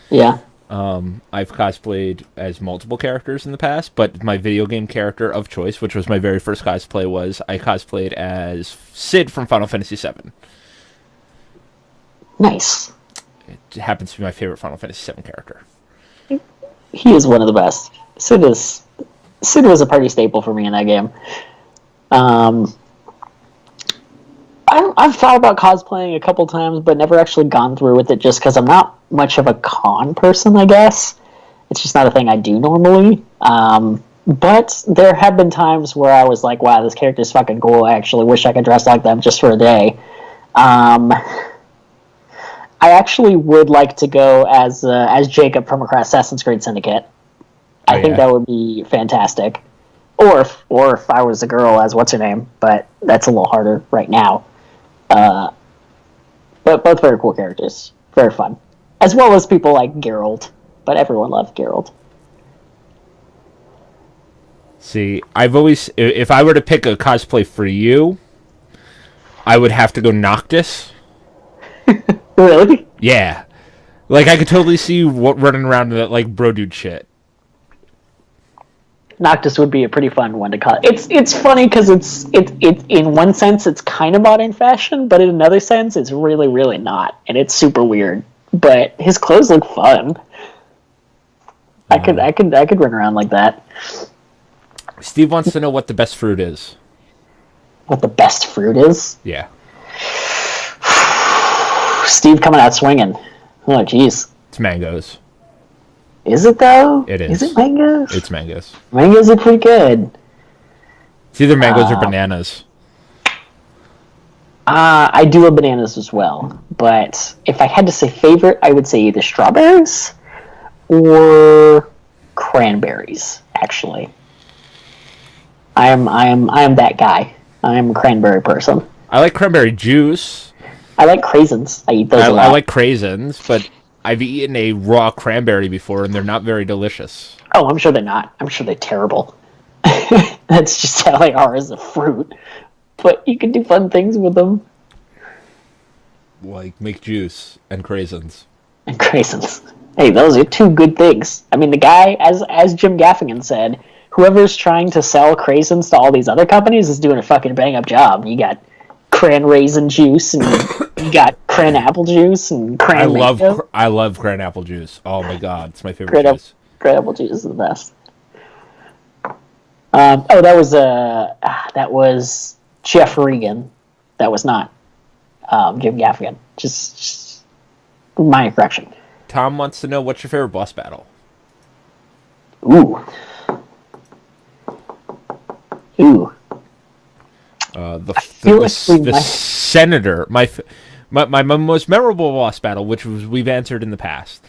Yeah. I've cosplayed as multiple characters in the past, but my video game character of choice, which was my very first cosplay, was I cosplayed as Sid from Final Fantasy VII. Nice. It happens to be my favorite Final Fantasy VII character. He is one of the best. Sid was a party staple for me in that game. I've thought about cosplaying a couple times, but never actually gone through with it just because I'm not much of a con person, I guess. It's just not a thing I do normally. But there have been times where I was like, wow, this character's fucking cool. I actually wish I could dress like them just for a day. I actually would like to go as Jacob from Assassin's Creed Syndicate. I think that would be fantastic. Or if I was a girl as what's-her-name, but that's a little harder right now. But both very cool characters. Very fun. As well as people like Geralt. But everyone loved Geralt. See, I've always... If I were to pick a cosplay for you, I would have to go Noctis. Really? Yeah. Like, I could totally see you running around in that, like, bro dude shit. Noctis would be a pretty fun one to cut. It's funny because it's in one sense it's kind of modern fashion, but in another sense it's really really not, and it's super weird. But his clothes look fun. I could run around like that. Steve wants to know what the best fruit is. What the best fruit is? Yeah. Steve coming out swinging. Oh jeez. It's mangoes. Is it though? It is. Is it mangoes? It's mangoes. Mangoes are pretty good. It's either mangoes or bananas. I do love bananas as well, but if I had to say favorite, I would say either strawberries or cranberries. Actually, I am that guy. I am a cranberry person. I like cranberry juice. I like craisins. I eat those a lot. I like craisins, but I've eaten a raw cranberry before, and they're not very delicious. Oh, I'm sure they're not. I'm sure they're terrible. That's just how they are as a fruit. But you can do fun things with them. Like make juice and craisins. And craisins. Hey, those are two good things. I mean, the guy, as Jim Gaffigan said, whoever's trying to sell craisins to all these other companies is doing a fucking bang-up job. You got cran raisin juice, and you got cran apple juice, and cran mango. I love cran apple juice. Oh my god, it's my favorite juice. Cran apple juice is the best. That was Jeff Regan. That was not Jim Gaffigan. Just minor correction. Tom wants to know, what's your favorite boss battle? Ooh. The senator, my most memorable boss battle, which we've answered in the past.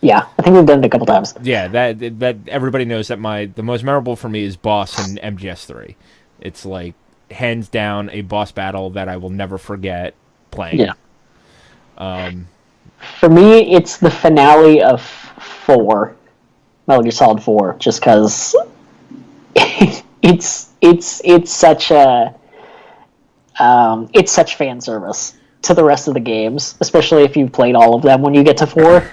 Yeah, I think we've done it a couple times. Yeah, that everybody knows that the most memorable for me is boss in MGS3. It's like hands down a boss battle that I will never forget playing. Yeah. For me, it's the finale of 4, Metal Gear Solid 4, just because it's such a it's such fan service to the rest of the games, especially if you've played all of them. When you get to 4,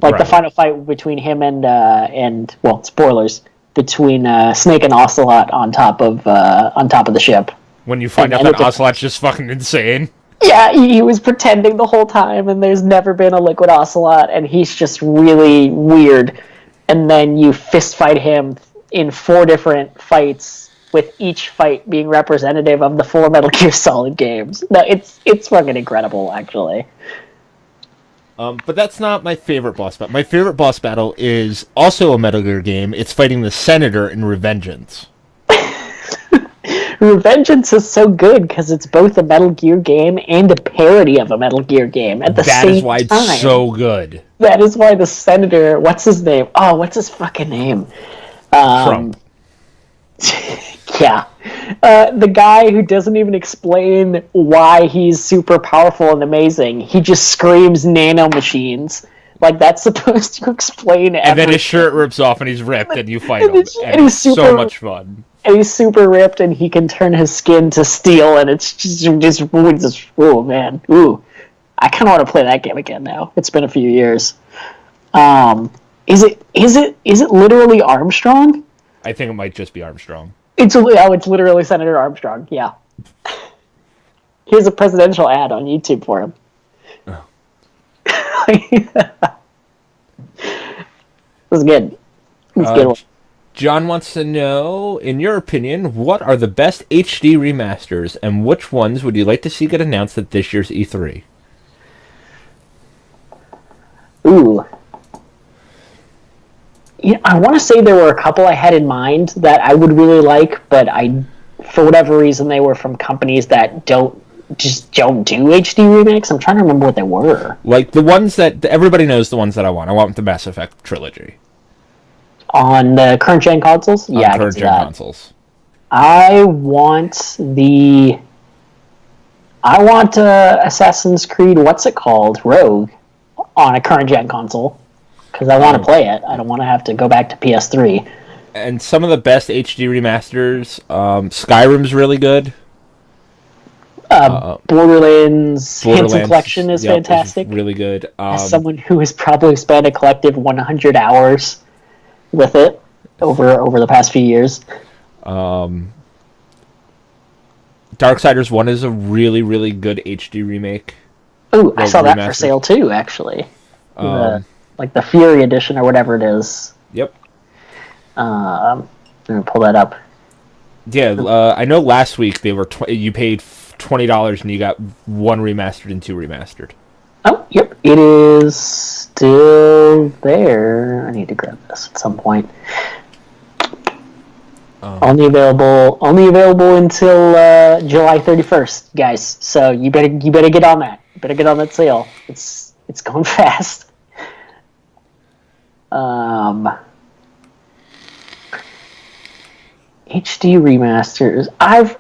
like the final fight between him and well, spoilers, between Snake and Ocelot on top of the ship. When you find out that Ocelot's just fucking insane. Yeah, he was pretending the whole time, and there's never been a Liquid Ocelot, and he's just really weird. And then you fist fight him in 4 different fights, with each fight being representative of the 4 Metal Gear Solid games. No, it's fucking incredible, actually. But that's not my favorite boss battle. My favorite boss battle is also a Metal Gear game. It's fighting the Senator in Revengeance. Revengeance is so good because it's both a Metal Gear game and a parody of a Metal Gear game at the same time. That is why it's so good. That is why the Senator... What's his name? Oh, what's his fucking name? Trump. Yeah. The guy who doesn't even explain why he's super powerful and amazing. He just screams nanomachines. Like, that's supposed to explain everything. And then his shirt rips off and he's ripped and you fight him. And it's so much fun. And he's super ripped and he can turn his skin to steel and it's just oh, man. Ooh. I kind of want to play that game again now. It's been a few years. Is it literally Armstrong? I think it might just be Armstrong. It's literally Senator Armstrong, yeah. Here's a presidential ad on YouTube for him. Oh. It was good. It was good. John wants to know, in your opinion, what are the best HD remasters, and which ones would you like to see get announced at this year's E3? Ooh. Yeah, I want to say there were a couple I had in mind that I would really like, but for whatever reason, they were from companies that don't do HD remakes. I'm trying to remember what they were. Like the ones that everybody knows, the ones that I want. I want the Mass Effect trilogy on the current gen consoles. Yeah, on current gen consoles. I want Assassin's Creed. What's it called? Rogue on a current gen console. Because I want to play it. I don't want to have to go back to PS3. And some of the best HD remasters, Skyrim's really good. Borderlands Handsome Collection is fantastic. Really good. As someone who has probably spent a collective 100 hours with it over the past few years. Darksiders 1 is a really, really good HD remake. Ooh, I saw that for sale too, actually. Like the Fury Edition or whatever it is. Yep. I'm gonna pull that up. Yeah, I know last week they were you paid $20 and you got 1 remastered and 2 remastered. Oh, yep, it is still there. I need to grab this at some point. Only available until July 31st, guys. So you better get on that. You better get on that sale. It's going fast. HD remasters. I've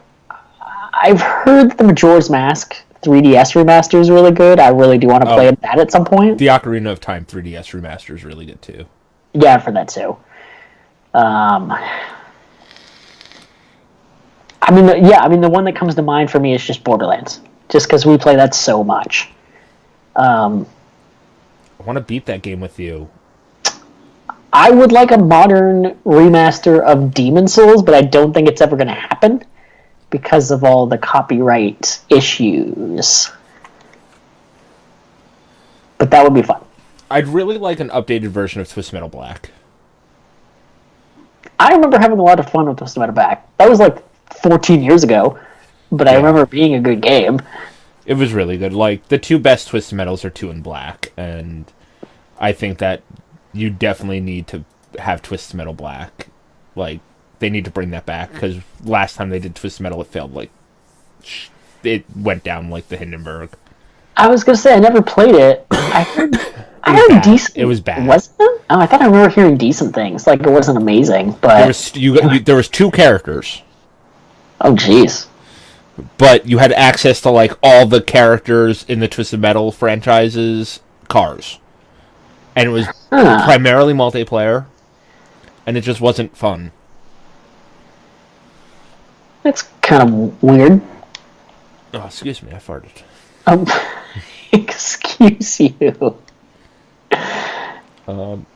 heard the Majora's Mask 3DS remaster is really good. I really do want to play that at some point. The Ocarina of Time 3DS remaster is really good too. Yeah, I've heard that too. The one that comes to mind for me is just Borderlands, just because we play that so much. I want to beat that game with you. I would like a modern remaster of Demon's Souls, but I don't think it's ever going to happen because of all the copyright issues. But that would be fun. I'd really like an updated version of Twisted Metal Black. I remember having a lot of fun with Twisted Metal Black. That was like 14 years ago, but I remember it being a good game. It was really good. Like, the 2 best Twisted Metals are 2 and Black, and I think that you definitely need to have Twisted Metal Black. Like, they need to bring that back, because last time they did Twisted Metal, it failed. Like, it went down like the Hindenburg. I was going to say, I never played it. I heard decent. It was bad. Wasn't it? Oh, I thought I remember hearing decent things. Like, it wasn't amazing, but... There was 2 characters. Oh, jeez. But you had access to, like, all the characters in the Twisted Metal franchise's cars. And it was primarily multiplayer, and it just wasn't fun. That's kind of weird. Oh, excuse me, I farted. Excuse you.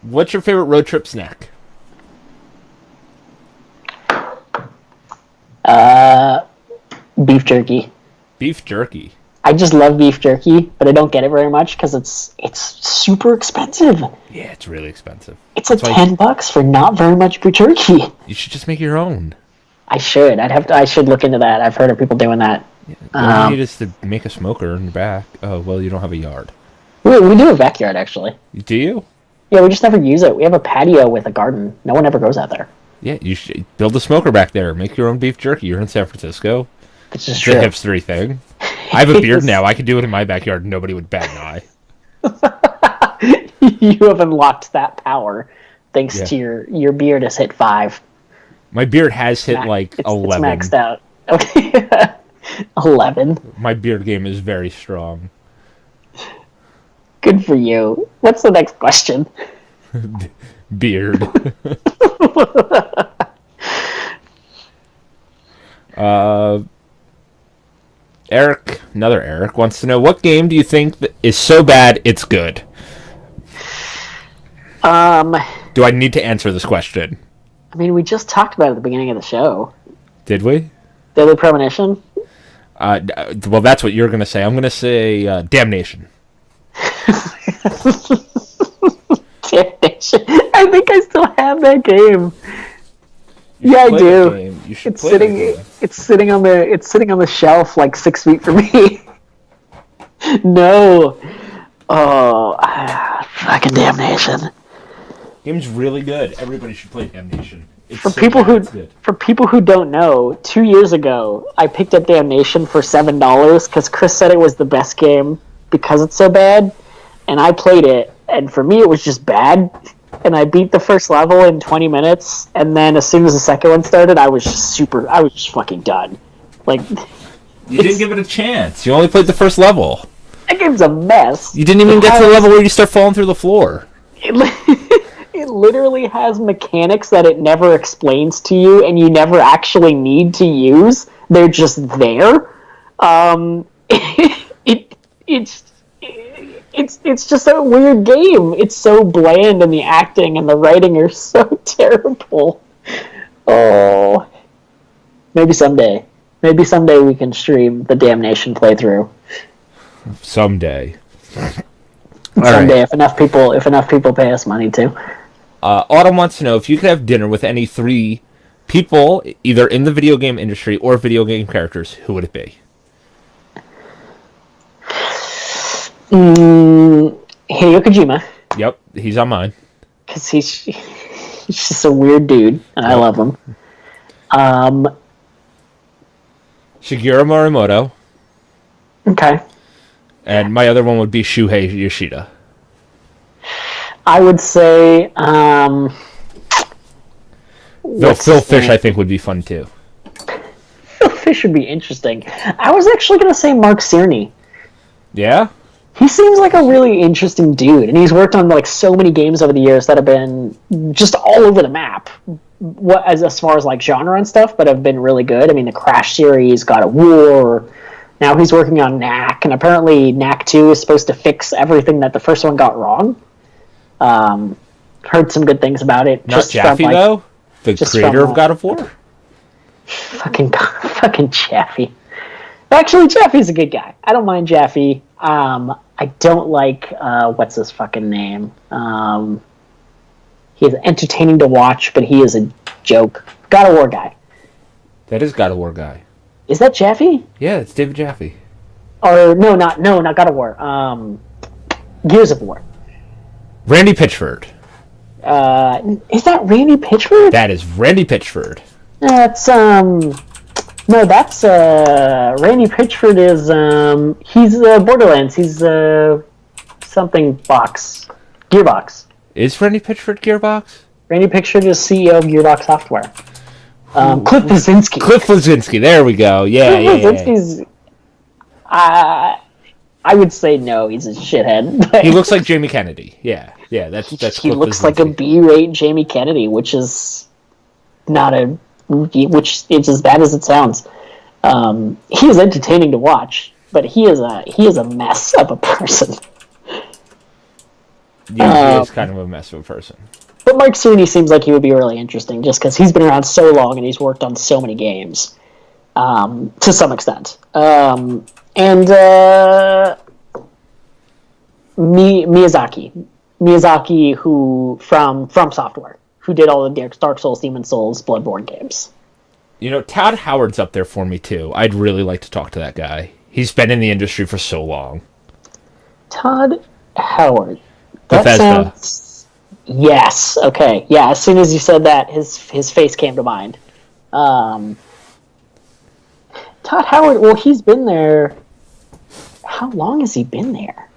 What's your favorite road trip snack? Beef jerky. Beef jerky? I just love beef jerky, but I don't get it very much because it's super expensive. Yeah, it's really expensive. It's like $10 for not very much beef jerky. You should just make your own. I should. I should look into that. I've heard of people doing that. Yeah, all you need is to make a smoker in the back. Oh, well, you don't have a yard. We do have a backyard, actually. Do you? Yeah, we just never use it. We have a patio with a garden. No one ever goes out there. Yeah, you should build a smoker back there. Make your own beef jerky. You're in San Francisco. It's just true. The hipstery thing. I have a beard now. I could do it in my backyard. Nobody would bat an eye. You have unlocked that power thanks to your beard has hit 5. My beard has hit 11. It's maxed out. Okay. 11. My beard game is very strong. Good for you. What's the next question? Beard. Another Eric wants to know, what game do you think that is so bad it's good? Do I need to answer this question? I mean, we just talked about it at the beginning of the show. Did we? Deadly Premonition? Well, that's what you're going to say. I'm going to say Damnation. Damnation. I think I still have that game. Yeah, I do. It's sitting on the shelf like 6 feet from me. No. Oh, fucking Damnation. Game's really good. Everybody should play Damnation. For people who don't know, 2 years ago I picked up Damnation for $7 because Chris said it was the best game because it's so bad, and I played it, and for me it was just bad. And I beat the first level in 20 minutes, and then as soon as the second one started, I was just fucking done. Like, you didn't give it a chance. You only played the first level. That game's a mess. You didn't even get to the level where you start falling through the floor. It literally has mechanics that it never explains to you, and you never actually need to use. They're just there. It's just a weird game. It's so bland, and the acting and the writing are so terrible. Oh, maybe someday we can stream the Damnation playthrough. Someday, if enough people pay us money to. Autumn wants to know, if you could have dinner with any 3 people, either in the video game industry or video game characters, who would it be? Hideo Kojima. Yep, he's on mine. Because he's just a weird dude, and I love him. Shigeru Morimoto. Okay. And my other one would be Shuhei Yoshida. I would say... Phil Fish, I think, would be fun, too. Phil Fish would be interesting. I was actually going to say Mark Cerny. Yeah? He seems like a really interesting dude, and he's worked on like so many games over the years that have been just all over the map. As far as like genre and stuff, but have been really good. I mean, the Crash series, God of War. Now he's working on Knack, and apparently Knack 2 is supposed to fix everything that the first one got wrong. Heard some good things about it. Not Jaffe, though? The creator of God of War? Fucking Jaffe. Actually, Jaffe's a good guy. I don't mind Jaffe. I don't like, what's his fucking name? He is entertaining to watch, but he is a joke. God of War guy. That is God of War guy. Is that Jaffe? Yeah, it's David Jaffe. Or, not God of War. Gears of War. Randy Pitchford. Is that Randy Pitchford? That is Randy Pitchford. That's, no, that's, Randy Pitchford is, he's, Borderlands. He's, something box. Gearbox. Is Randy Pitchford Gearbox? Randy Pitchford is CEO of Gearbox Software. Cliff Bleszinski. Cliff Bleszinski, there we go. Yeah, Bleszinski's, I would say no, he's a shithead. He looks like Jamie Kennedy. Yeah, that's he Cliff looks Bleszinski. like a B-rate Jamie Kennedy, which is not a... which is as bad as it sounds. He is entertaining to watch, but he is a mess of a person. Yeah, he is kind of a mess of a person. But Mark Cerny seems like he would be really interesting, just because he's been around so long and he's worked on so many games, to some extent. And And Miyazaki, who from Software, who did all the Dark Souls, Demon Souls, Bloodborne games. Todd Howard's up there for me too. I'd really like to talk to that guy. He's been in the industry for so long. Todd Howard. That Bethesda. sounds... Yes. Okay. Yeah. As soon as you said that, his face came to mind. Todd Howard. Well, he's been there. How long has he been there?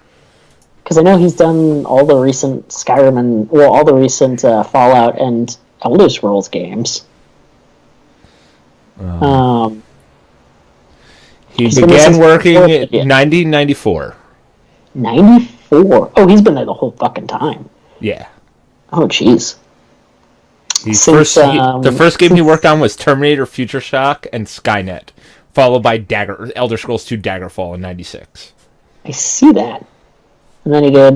Because I know he's done all the recent Skyrim and all the recent Fallout and Elder Scrolls games. He began working in 1994. 94. Oh, he's been there the whole fucking time. Yeah. Oh, jeez. The first game he worked on was Terminator Future Shock and Skynet, followed by Elder Scrolls 2 Daggerfall in 96. I see that. And then he did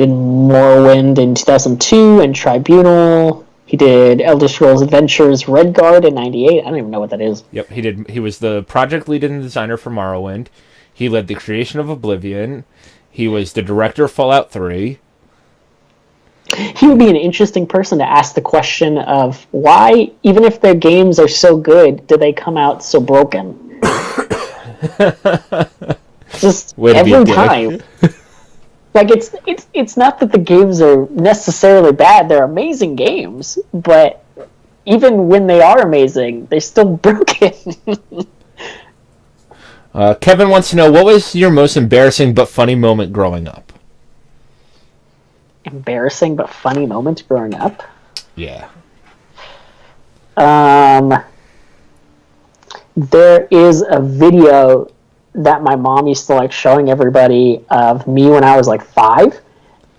Morrowind in 2002 and Tribunal. He did Elder Scrolls Adventures Redguard in 98. I don't even know what that is. Yep, he did. He was the project lead and designer for Morrowind. He led the creation of Oblivion. He was the director of Fallout 3. He would be an interesting person to ask the question of why, even if their games are so good, do they come out so broken? Just every time. Like, it's not that the games are necessarily bad. They're amazing games, but even when they are amazing, they're still broken. Kevin wants to know, what was your most embarrassing but funny moment growing up? Embarrassing but funny moment growing up? Yeah. There is a video that my mom used to like showing everybody of me when I was like 5,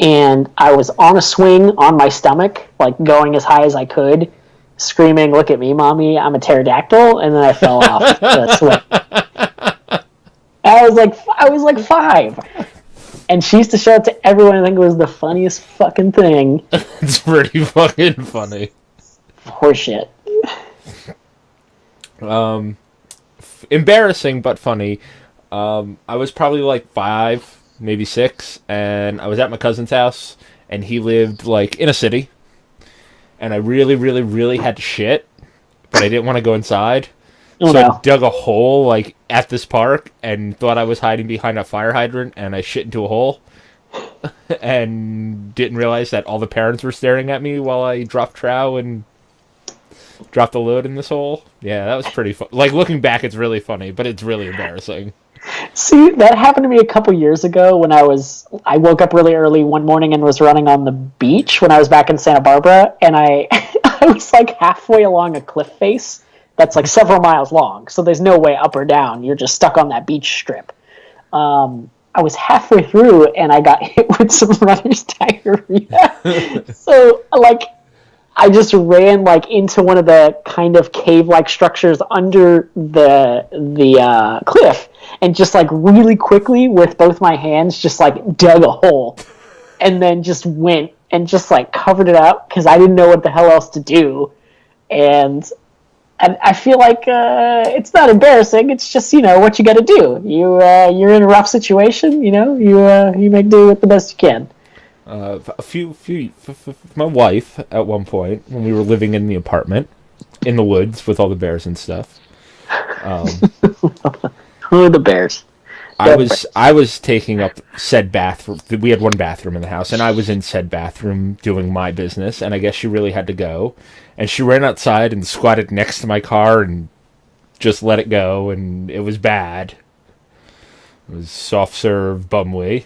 and I was on a swing on my stomach, like going as high as I could, screaming, "Look at me, mommy, I'm a pterodactyl," and then I fell off the swing. I was like 5, and she used to show it to everyone. I think it was the funniest fucking thing. It's pretty fucking funny. Horseshit. Embarrassing but funny. I was probably like 5, maybe 6, and I was at my cousin's house, and he lived like in a city, and I really, really, really had to shit, but I didn't want to go inside. Oh, so no. I dug a hole like at this park and thought I was hiding behind a fire hydrant, and I shit into a hole and didn't realize that all the parents were staring at me while I dropped trow and dropped the load in this hole. Yeah, that was pretty fun. Like, looking back, it's really funny, but it's really embarrassing. See, that happened to me a couple years ago when I woke up really early one morning and was running on the beach when I was back in Santa Barbara, and I was like halfway along a cliff face that's like several miles long, so there's no way up or down. You're just stuck on that beach strip. I was halfway through, and I got hit with some runner's diarrhea. So, like, I just ran like into one of the kind of cave-like structures under the cliff, and just like really quickly with both my hands just like dug a hole, and then just went and just like covered it up because I didn't know what the hell else to do. And I feel like it's not embarrassing. It's just, what you got to do. You're in a rough situation. You make do with the best you can. My wife at one point when we were living in the apartment in the woods with all the bears and stuff. Who are the bears? I was taking up said bathroom. We had one bathroom in the house, and I was in said bathroom doing my business, and I guess she really had to go, and she ran outside and squatted next to my car and just let it go, and it was bad. It was soft serve bumwee.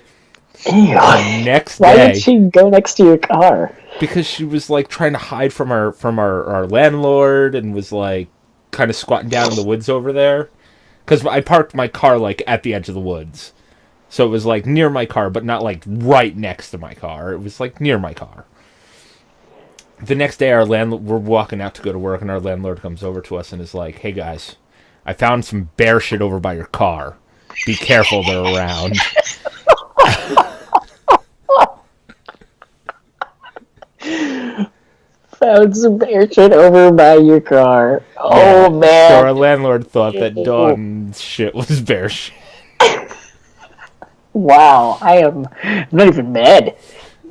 Next day, why did she go next to your car? Because she was like trying to hide from our landlord, and was like kind of squatting down in the woods over there. Because I parked my car like at the edge of the woods, so it was like near my car, but not like right next to my car. It was like near my car. The next day, we're walking out to go to work, and our landlord comes over to us and is like, "Hey guys, I found some bear shit over by your car. Be careful, they're around." Found some bear shit over by your car. Oh, Yeah. man. So our landlord thought that Dawn's shit was bear shit. Wow, I'm not even mad.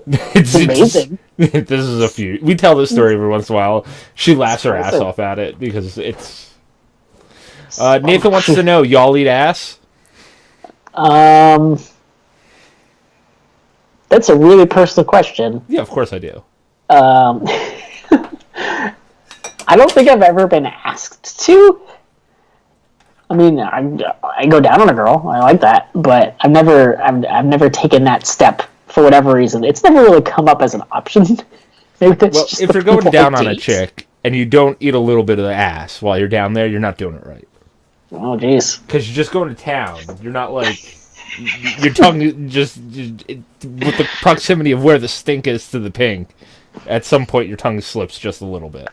It's amazing. This is a few. We tell this story every once in a while. She laughs her ass off at it because it's. Nathan wants to know, y'all eat ass? That's a really personal question. Yeah, of course I do. I don't think I've ever been asked to. I mean, I go down on a girl. I like that, but I've never taken that step for whatever reason. It's never really come up as an option. Maybe that's Well, just if you're going down on a chick and you don't eat a little bit of the ass while you're down there, you're not doing it right. Oh, jeez. Because you're just going to town. You're not like your tongue just with the proximity of where the stink is to the pink. At some point, your tongue slips just a little bit.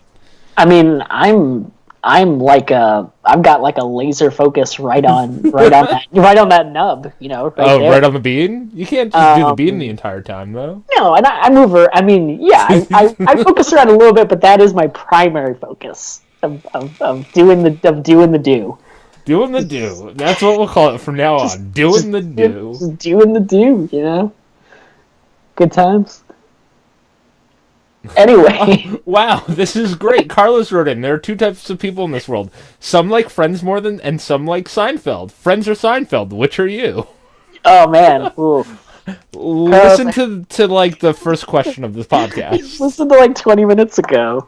I mean, I'm like I've got like a laser focus right on that nub, you know. There. Right on the bean? You can't just do the bean the entire time, though. No, and I move her. I mean, yeah, I focus around a little bit, but that is my primary focus of doing the do. Doing the do. That's what we'll call it from now on. Doing the do. Just doing the do, you know. Good times. Anyway. Wow, this is great. Carlos wrote in, there are two types of people in this world. Some like Friends more than, and some like Seinfeld. Friends or Seinfeld, which are you? Oh, man. Ooh. Listen to like the first question of this podcast. Listen to like 20 minutes ago.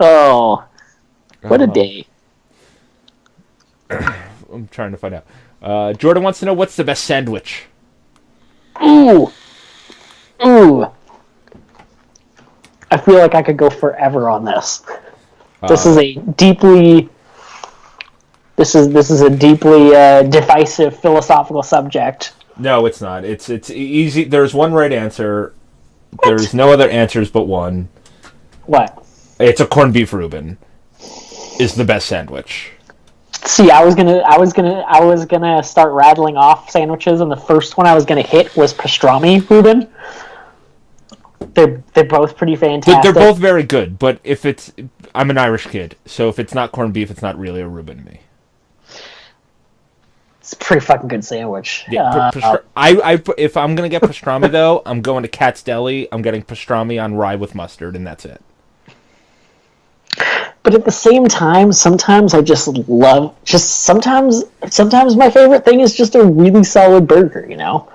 Oh. What a day. I'm trying to find out. Jordan wants to know, what's the best sandwich? Ooh. I feel like I could go forever on this. This is a deeply divisive philosophical subject. No, it's not. It's easy. There's one right answer. There's no other answers but one. What? It's a corned beef Reuben. Is the best sandwich. See, I was gonna start rattling off sandwiches, and the first one I was gonna hit was pastrami Reuben. They're both pretty fantastic. They're both very good, but I'm an Irish kid, so if it's not corned beef, it's not really a Reuben to me. It's a pretty fucking good sandwich. Yeah, if I'm gonna get pastrami though, I'm going to Cat's Deli. I'm getting pastrami on rye with mustard, and that's it. But at the same time, sometimes I sometimes my favorite thing is just a really solid burger, you know?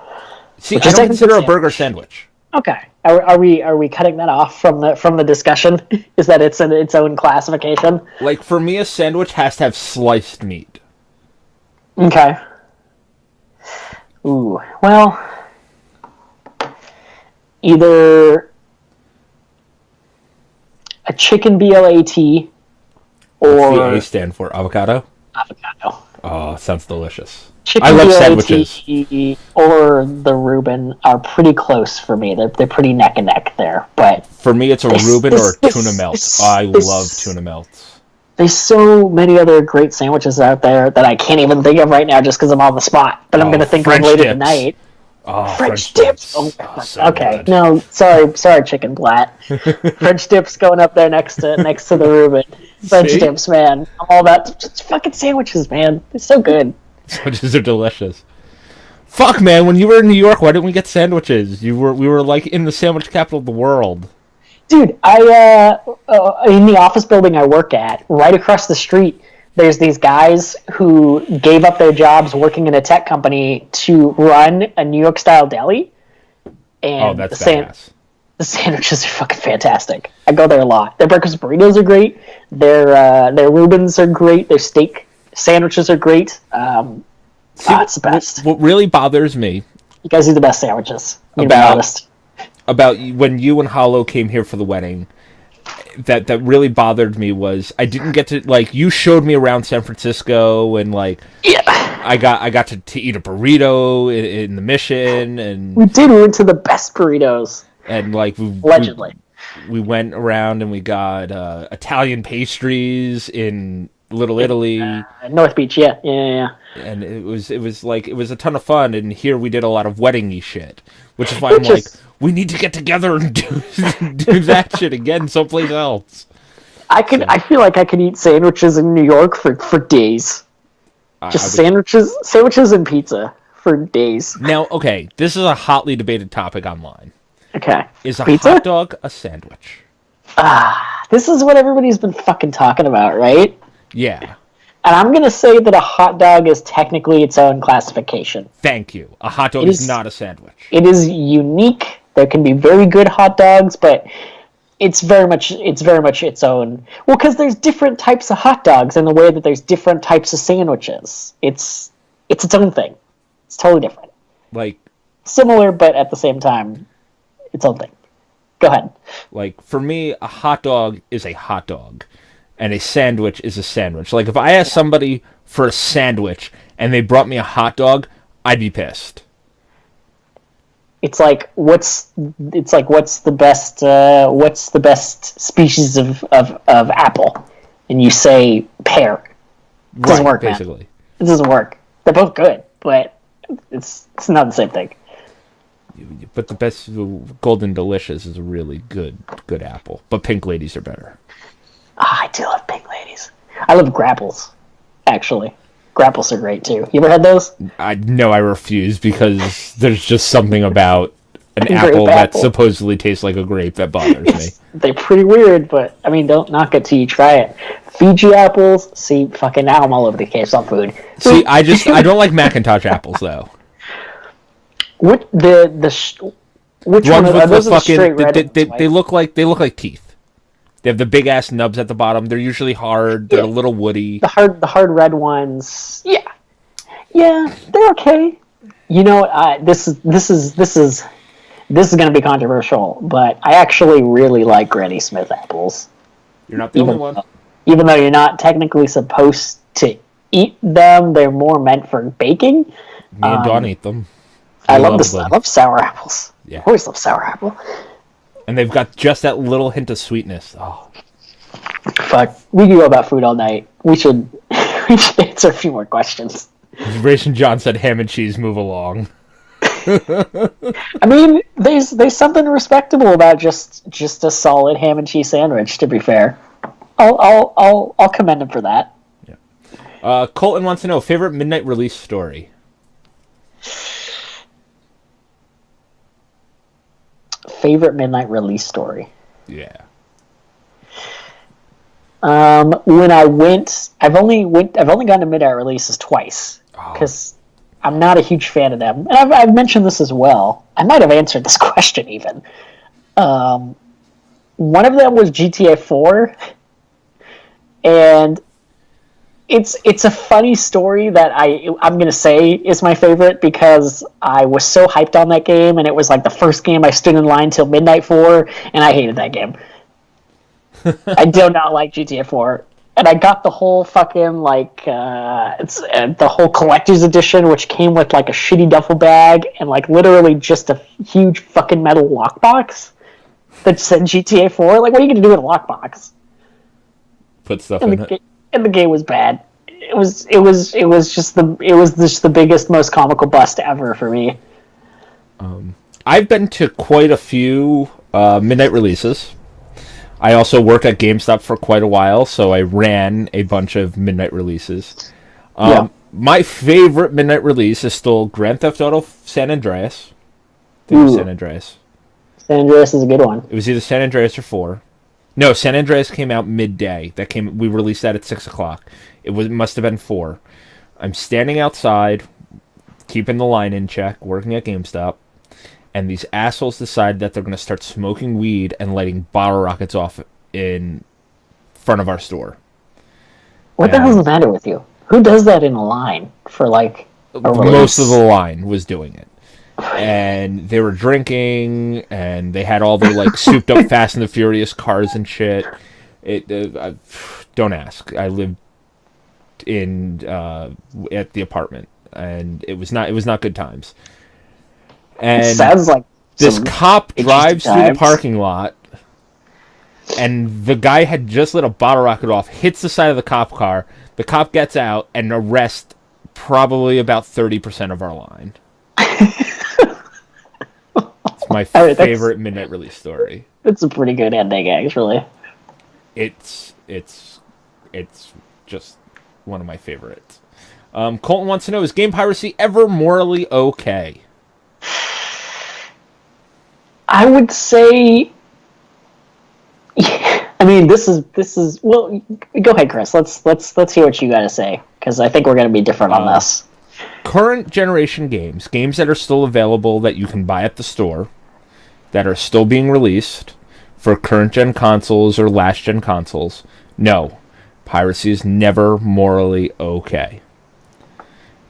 See, I don't consider a burger sandwich. Okay. Are we cutting that off from the discussion? Is that it's in its own classification? Like, for me, a sandwich has to have sliced meat. Okay. Ooh. Well, either a chicken BLAT or... What's the A stand for? Avocado? Avocado. Oh, sounds delicious. Chicken I love BLAT sandwiches. Or the Reuben are pretty close for me. They're pretty neck and neck there. But for me, it's a Reuben or a tuna melt. I love tuna melts. There's so many other great sandwiches out there that I can't even think of right now just because I'm on the spot. But I'm going to think of later tonight. Oh, French dips. Oh, so okay. good. No, sorry, chicken blat. French dips going up there next to the Reuben. French dips, man. I'm all about just fucking sandwiches, man. They're so good. Sandwiches are delicious. Fuck, man. When you were in New York, why didn't we get sandwiches? We were like in the sandwich capital of the world. Dude, I in the office building I work at, right across the street, there's these guys who gave up their jobs working in a tech company to run a New York style deli. And that's badass. The sandwiches are fucking fantastic. I go there a lot. Their breakfast burritos are great. Their Reubens are great. Their steak sandwiches are great. It's the best. What really bothers me... You guys do the best sandwiches. About when you and Hollow came here for the wedding, that really bothered me was I didn't get to, like, you showed me around San Francisco, and, like... Yeah. I got to eat a burrito in the Mission, and... We went to the best burritos. And, like... Allegedly. We went around and we got Italian pastries in Little Italy. North Beach, yeah. And it was a ton of fun, and here we did a lot of wedding-y shit. Which is why I'm like, We need to get together and do that shit again someplace else. I feel like I could eat sandwiches in New York for days. Sandwiches and pizza for days. Now, okay, this is a hotly debated topic online. Okay. Is a hot dog a sandwich? This is what everybody's been fucking talking about, right? Yeah. And I'm going to say that a hot dog is technically its own classification. Thank you. A hot dog is not a sandwich. It is unique. There can be very good hot dogs, but it's very much its own. Well, because there's different types of hot dogs in the way that there's different types of sandwiches. It's its own thing. It's totally different. Like similar, but at the same time, its own thing. Go ahead. Like for me, a hot dog is a hot dog, and a sandwich is a sandwich. Like if I asked somebody for a sandwich and they brought me a hot dog, I'd be pissed. It's like what's the best species of apple, and you say pear. It doesn't work, basically. Man. It doesn't work. They're both good, but it's not the same thing. But the best Golden Delicious is a really good apple. But Pink Ladies are better. I do love Pink Ladies. I love Grapples, actually. Grapples are great too. You ever had those? I refuse because there's just something about an apple that supposedly tastes like a grape that bothers me. They're pretty weird, but I mean, don't knock it till you try it. Fiji apples, see, fucking now I'm all over the case on food. See, I don't like Macintosh apples though. Which one are those? They look like teeth. They have the big ass nubs at the bottom. They're usually hard. They're a little woody. The hard red ones. Yeah, they're okay. You know, this is going to be controversial, but I actually really like Granny Smith apples. You're not the only one. Even though you're not technically supposed to eat them, they're more meant for baking. Me and Dawn eat them. I love sour apples. Yeah. I always love sour apple. And they've got just that little hint of sweetness. Oh. Fuck. We can go about food all night. We should answer a few more questions. Racing John said ham and cheese move along. I mean, there's something respectable about just a solid ham and cheese sandwich, to be fair. I'll commend him for that. Yeah. Colton wants to know, favorite midnight release story? Favorite midnight release story? Yeah. When I went, I've only gone to midnight releases twice because I'm not a huge fan of them, and I've mentioned this as well. I might have answered this question even. One of them was GTA 4, and it's a funny story that I'm gonna say is my favorite because I was so hyped on that game, and it was like the first game I stood in line till midnight for, and I hated that game. I do not like GTA 4, and I got the whole fucking the whole collector's edition, which came with like a shitty duffel bag and like literally just a huge fucking metal lockbox that said GTA 4. Like, what are you gonna do with a lockbox? Put stuff in it. And the game was bad. It was just the biggest, most comical bust ever for me. I've been to quite a few midnight releases. I also worked at GameStop for quite a while, so I ran a bunch of midnight releases. My favorite midnight release is still Grand Theft Auto San Andreas. San Andreas. San Andreas is a good one. It was either San Andreas or 4. No, San Andreas came out midday. We released that at 6 o'clock. It must have been 4. I'm standing outside, keeping the line in check, working at GameStop, and these assholes decide that they're going to start smoking weed and lighting bottle rockets off in front of our store. What the hell's the matter with you? Who does that in a line for like a release? Most of the line was doing it. And they were drinking, and they had all their like souped up Fast and the Furious cars and shit. Don't ask. I lived in at the apartment, and it was not good times. And it sounds like this cop drives through the parking lot, and the guy had just lit a bottle rocket off, hits the side of the cop car. The cop gets out and arrests probably about 30% of our line. It's It's my favorite midnight release story. It's a pretty good ending, actually. It's just one of my favorites. Colton wants to know, is game piracy ever morally okay? I would say... I mean, this is well. Go ahead, Chris. Let's hear what you got to say, because I think we're going to be different on this. Current generation games that are still available that you can buy at the store, that are still being released for current gen consoles or last gen consoles. No, piracy is never morally okay.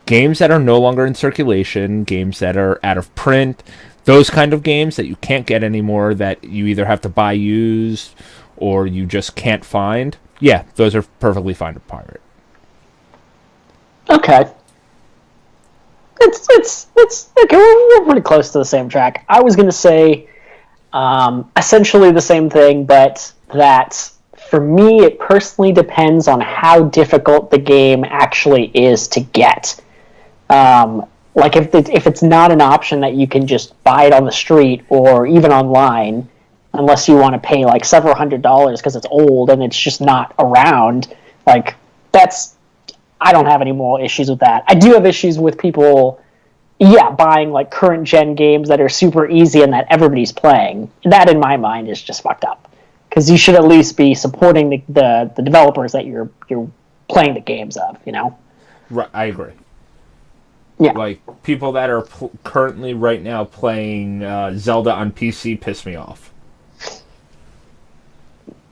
Games that are no longer in circulation, games that are out of print, those kind of games that you can't get anymore, that you either have to buy used or you just can't find, yeah, those are perfectly fine to pirate. Okay. It's okay. We're pretty close to the same track. I was going to say essentially the same thing, but that for me it personally depends on how difficult the game actually is to get. Like if it's not an option that you can just buy it on the street or even online, unless you want to pay like several $100s because it's old and it's just not around, like I don't have any moral issues with that. I do have issues with people, buying like current gen games that are super easy and that everybody's playing. That in my mind is just fucked up, because you should at least be supporting the developers that you're playing the games of, you know? Right, I agree. Yeah. Like, people that are currently right now playing Zelda on PC piss me off.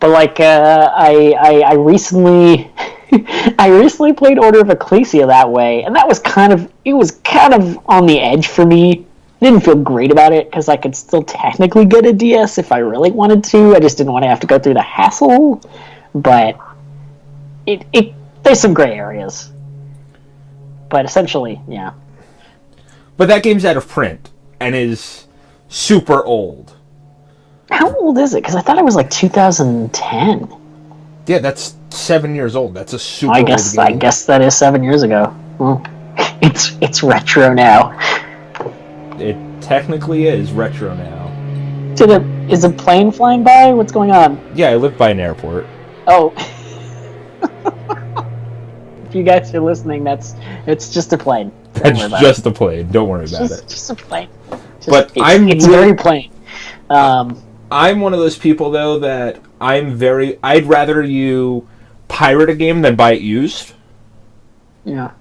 But like, I recently played Order of Ecclesia that way, and that was kind of on the edge for me. I didn't feel great about it because I could still technically get a DS if I really wanted to. I just didn't want to have to go through the hassle. But there's some gray areas. But essentially, yeah. But that game's out of print and is super old. How old is it? Because I thought it was like 2010. Yeah, that's 7 years old. That's a super old game. I guess that is 7 years ago. Well, it's retro now. It technically is retro now. Is a plane flying by? What's going on? Yeah, I live by an airport. Oh. If you guys are listening, it's just a plane. That's just a plane. Don't worry about it. It's just a plane. It's very plain. I'm one of those people, though, that I'd rather you pirate a game than buy it used. Yeah.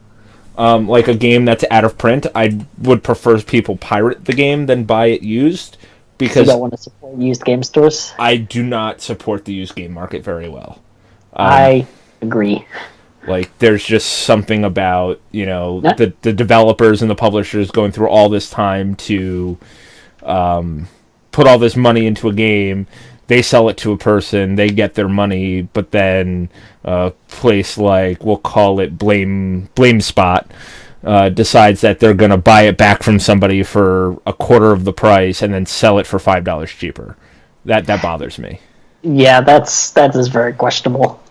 Like a game that's out of print, I would prefer people pirate the game than buy it used, because you don't want to support used game stores? I do not support the used game market very well. I agree. Like, there's just something about, the developers and the publishers going through all this time to put all this money into a game. They sell it to a person, they get their money, but then a place like, we'll call it Blame Spot, decides that they're going to buy it back from somebody for a quarter of the price and then sell it for $5 cheaper. That bothers me. Yeah, that is very questionable.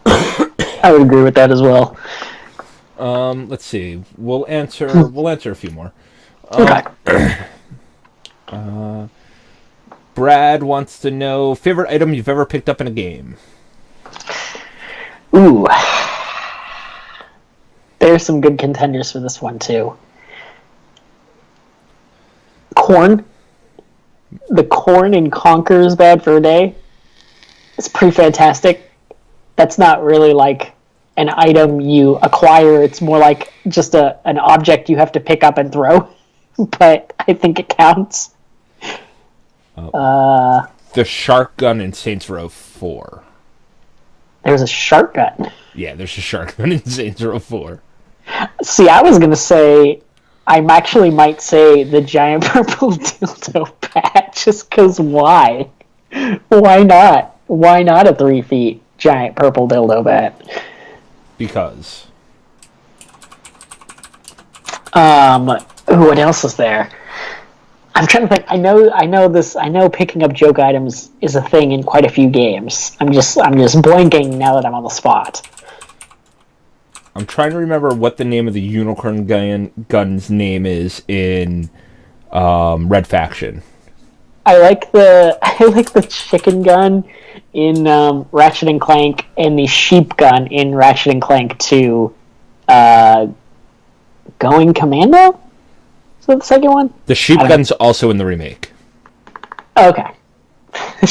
I would agree with that as well. Let's see. We'll answer a few more. Okay. Brad wants to know, favorite item you've ever picked up in a game? Ooh. There's some good contenders for this one, too. Corn. The corn in Conker's Bad Fur Day. It's pretty fantastic. That's not really like an item you acquire. It's more like just an object you have to pick up and throw. But I think it counts. The shark gun in Saints Row 4. There's a shark gun? Yeah, there's a shark gun in Saints Row 4. See, I was going to say, I actually might say the giant purple dildo bat, just because why? Why not? Why not a 3 feet giant purple dildo bat? Because. What else is there? I'm trying to think. I know picking up joke items is a thing in quite a few games. I'm just blanking now that I'm on the spot. I'm trying to remember what the name of the unicorn gun's name is in Red Faction. I like the chicken gun in Ratchet and Clank and the sheep gun in Ratchet and Clank 2. Going Commando? Is that the second one? The sheep gun's also in the remake. Okay. The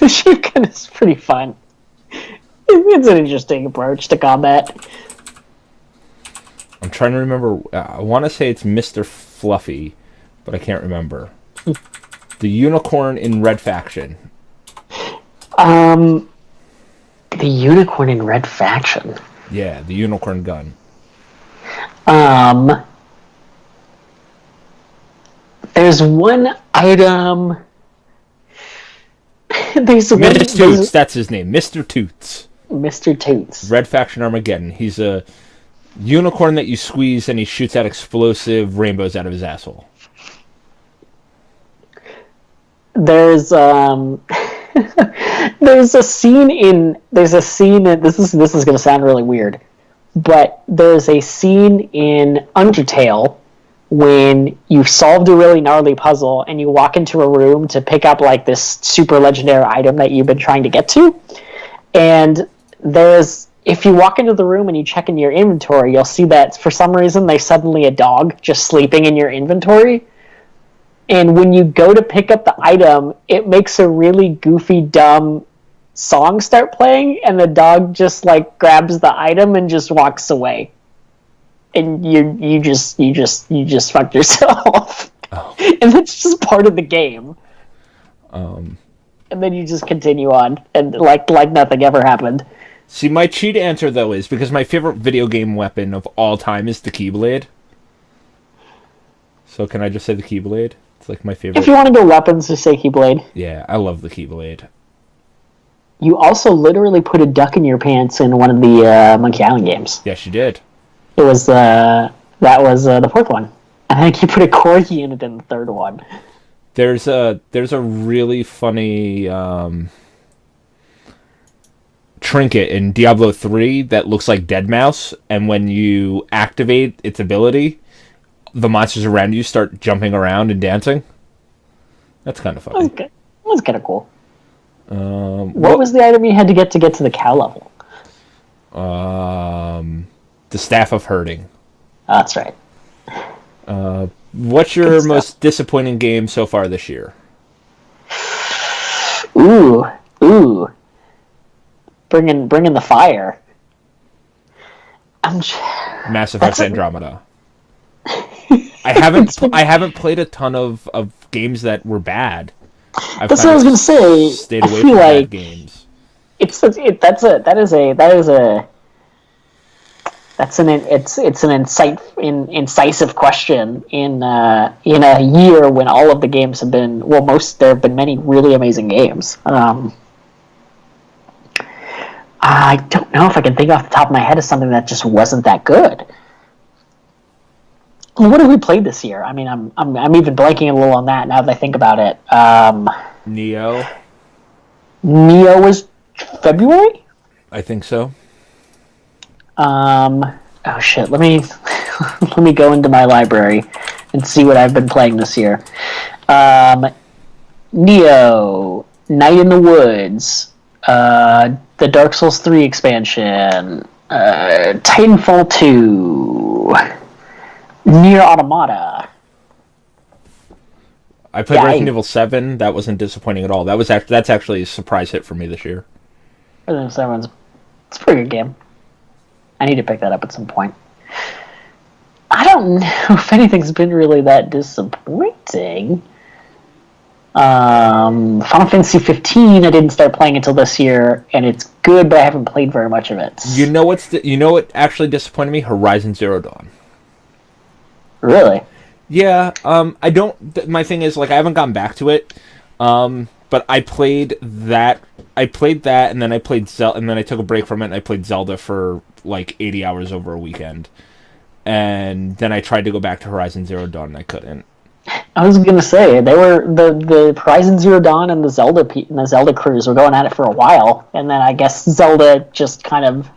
sheep gun is pretty fun. It's an interesting approach to combat. I'm trying to remember. I want to say it's Mr. Fluffy, but I can't remember. The unicorn in Red Faction. The unicorn in Red Faction. Yeah, the unicorn gun. There's one item. Mr. Toots, that's his name. Mr. Toots. Mr. Toots. Red Faction Armageddon. He's a unicorn that you squeeze and he shoots out explosive rainbows out of his asshole. There's there's a scene in this is going to sound really weird, but there's a scene in Undertale when you've solved a really gnarly puzzle and you walk into a room to pick up like this super legendary item that you've been trying to get to, and if you walk into the room and you check in your inventory, you'll see that for some reason there's suddenly a dog just sleeping in your inventory. And when you go to pick up the item, it makes a really goofy, dumb song start playing, and the dog just like grabs the item and just walks away. And you just fucked yourself. Oh. And that's just part of the game. And then you just continue on, and like nothing ever happened. See, my cheat answer though is because my favorite video game weapon of all time is the Keyblade. So can I just say the Keyblade? It's like my favorite. If you want to go weapons, just say Keyblade. Yeah, I love the Keyblade. You also literally put a duck in your pants in one of the Monkey Island games. Yes, you did. It was that was the fourth one. I think you put a corgi in it in the third one. There's a really funny trinket in Diablo 3 that looks like Deadmau5, and when you activate its ability, the monsters around you start jumping around and dancing. That's kind of funny. That was kind of cool. What was the item you had to get to the cow level? The Staff of Herding. Oh, that's right. What's your most disappointing game so far this year? Ooh. Bringing the fire. Mass Effect Andromeda. I haven't played a ton of games that were bad. That's what I was gonna say. Stayed away from bad games. It's an incisive question in a year when all of the games have been there have been many really amazing games. I don't know if I can think off the top of my head of something that just wasn't that good. What have we played this year? I mean, I'm even blanking a little on that now that I think about it. Neo was February? I think so. Oh shit! Let me go into my library and see what I've been playing this year. Neo, Night in the Woods, the Dark Souls 3 expansion, Titanfall 2, Nier Automata. I played Resident Evil 7. That wasn't disappointing at all. That's actually a surprise hit for me this year. Resident Evil 7's it's a pretty good game. I need to pick that up at some point. I don't know if anything's been really that disappointing. Final Fantasy 15 I didn't start playing until this year, and it's good, but I haven't played very much of it. You know what actually disappointed me? Horizon Zero Dawn. Really? Yeah. I don't. My thing is, like, I haven't gotten back to it. But I played that. And then I played Zelda, and then I took a break from it, and I played Zelda for like 80 hours over a weekend. And then I tried to go back to Horizon Zero Dawn, and I couldn't. I was gonna say they were the Horizon Zero Dawn and the Zelda crews were going at it for a while, and then I guess Zelda just kind of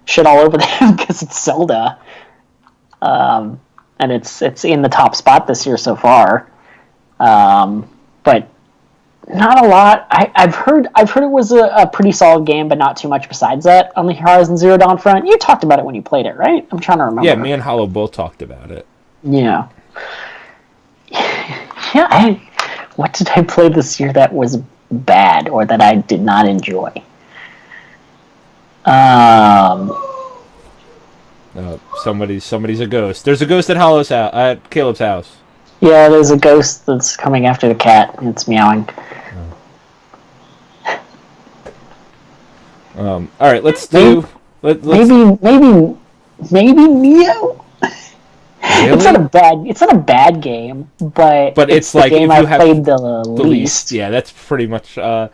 shit all over them because it's Zelda, and it's in the top spot this year so far, but Not a lot. I've heard it was a pretty solid game, but not too much besides that on the Horizon Zero Dawn front. You talked about it when you played it, right? I'm trying to remember. Yeah, me and Hollow both talked about it. Yeah. Yeah, what did I play this year that was bad or that I did not enjoy? Somebody's a ghost. There's a ghost at Caleb's house. Yeah, there's a ghost that's coming after the cat. It's meowing. All right, let's do. Maybe Neo. Really? It's not a bad game, but it's the like game if you I have played the least. Yeah, that's pretty much. I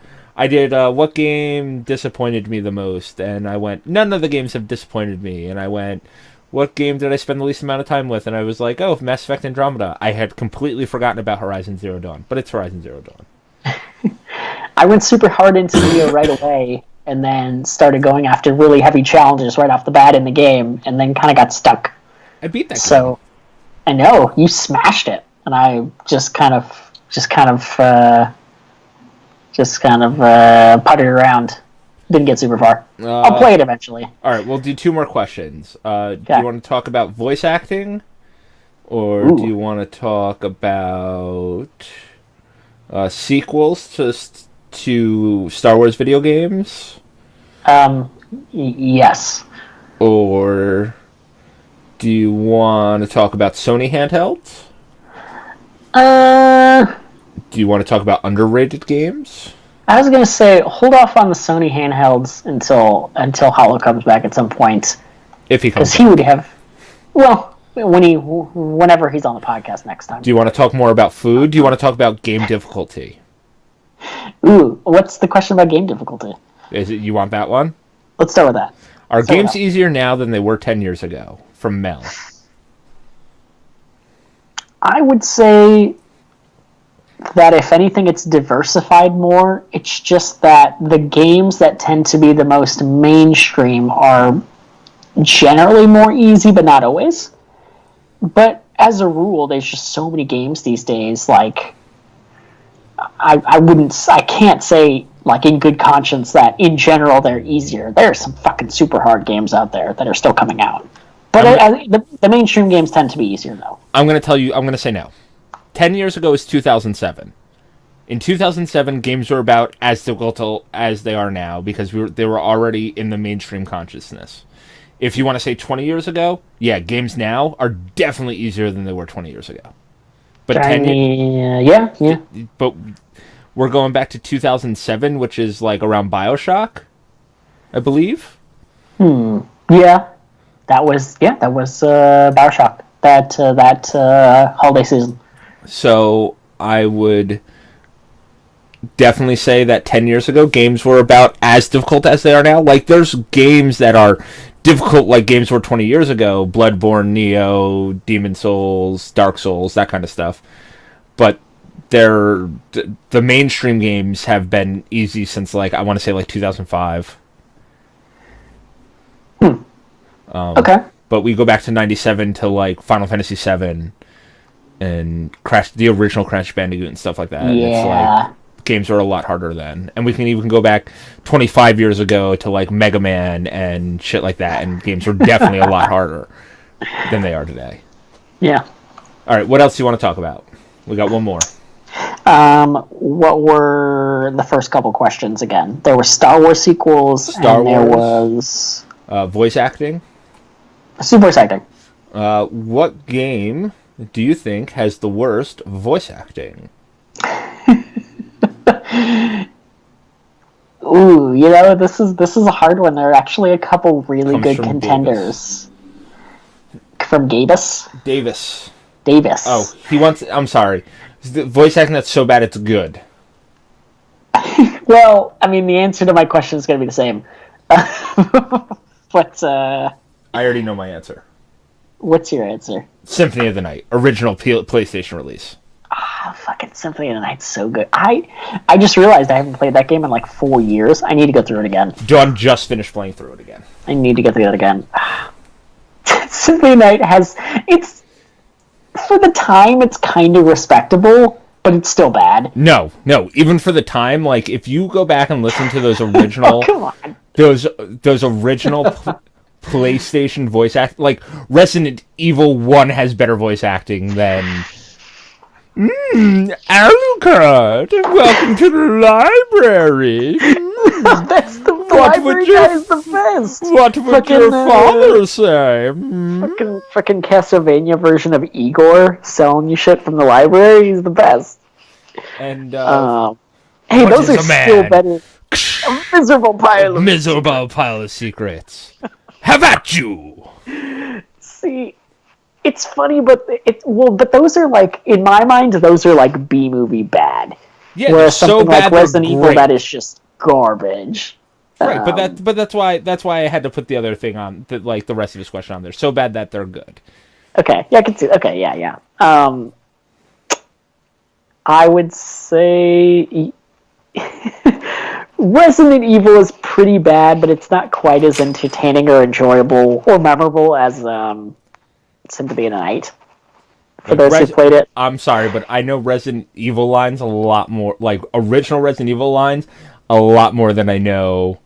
did. What game disappointed me the most? And I went. None of the games have disappointed me. And I went. What game did I spend the least amount of time with? And I was like, oh, Mass Effect Andromeda. I had completely forgotten about Horizon Zero Dawn, but it's Horizon Zero Dawn. I went super hard into Neo right away, and then started going after really heavy challenges right off the bat in the game, and then kind of got stuck. I beat that game. So, I know, you smashed it, and I just kind of putted around. Didn't get super far. I'll play it eventually. All right, we'll do two more questions. Do you want to talk about voice acting, or do you want to talk about sequels to Star Wars video games? Yes. Or do you want to talk about Sony handhelds? Do you want to talk about underrated games? I was going to say, hold off on the Sony handhelds until Hollow comes back at some point. If he comes back. Because he would have... Well, whenever he's on the podcast next time. Do you want to talk more about food? Do you want to talk about game difficulty? Ooh, what's the question about game difficulty? You want that one? Let's start with that. Are games easier now than they were 10 years ago? From Mel. I would say that if anything, it's diversified more. It's just that the games that tend to be the most mainstream are generally more easy, but not always. But as a rule, there's just so many games these days. Like, I can't say, like, in good conscience that in general they're easier. There are some fucking super hard games out there that are still coming out. But the mainstream games tend to be easier, though. I'm going to say no. 10 years ago is 2007. In 2007, games were about as difficult as they are now because they were already in the mainstream consciousness. If you want to say 20 years ago, yeah, games now are definitely easier than they were 20 years ago. But yeah. But we're going back to 2007, which is like around BioShock, I believe. Yeah. That was BioShock. That holiday season. So I would definitely say that 10 years ago, games were about as difficult as they are now. Like, there's games that are difficult like games were 20 years ago. Bloodborne, Neo, Demon Souls, Dark Souls, that kind of stuff. But the mainstream games have been easy since, like, I want to say, like, 2005. Okay. But we go back to 97 to, like, Final Fantasy VII and the original Crash Bandicoot and stuff like that. Yeah. And it's like, games are a lot harder then. And we can even go back 25 years ago to, like, Mega Man and shit like that, and games were definitely a lot harder than they are today. Yeah. All right, what else do you want to talk about? We got one more. What were the first couple questions again? There were Star Wars sequels, there was... voice acting. Voice acting. What game do you think has the worst voice acting? Ooh, this is a hard one. There are actually a couple really good contenders. From Davis. Oh, I'm sorry. The voice acting that's so bad it's good. Well, I mean, the answer to my question is going to be the same. But I already know my answer. What's your answer? Symphony of the Night, original PlayStation release. Fucking Symphony of the Night's so good. I just realized I haven't played that game in like 4 years. I need to go through it again. John just finished playing through it again. I need to go through it again. Symphony of the Night it's for the time it's kind of respectable, But it's still bad. No. Even for the time, like, if you go back and listen to those original... Oh, come on. Those original PlayStation voice act... Like, Resident Evil 1 has better voice acting than... Alucard, welcome to the library. That's the library guy is the best. What would your father say? Fucking Castlevania version of Igor selling you shit from the library. He's the best. And hey, those are still better. A miserable pile of secrets. Have at you. See, it's funny, but but those are like, in my mind, those are like B movie bad. Yeah, whereas so something bad like Resident Evil, great. that is just garbage. Right, but that's why I had to put the other thing on, the rest of his question on there. So bad that they're good. Okay, yeah, I can see. Okay, yeah. I would say Resident Evil is pretty bad, but it's not quite as entertaining or enjoyable or memorable as Symphony of the Night. For those who played it. I'm sorry, but I know Resident Evil lines a lot more, like original Resident Evil lines, a lot more than I know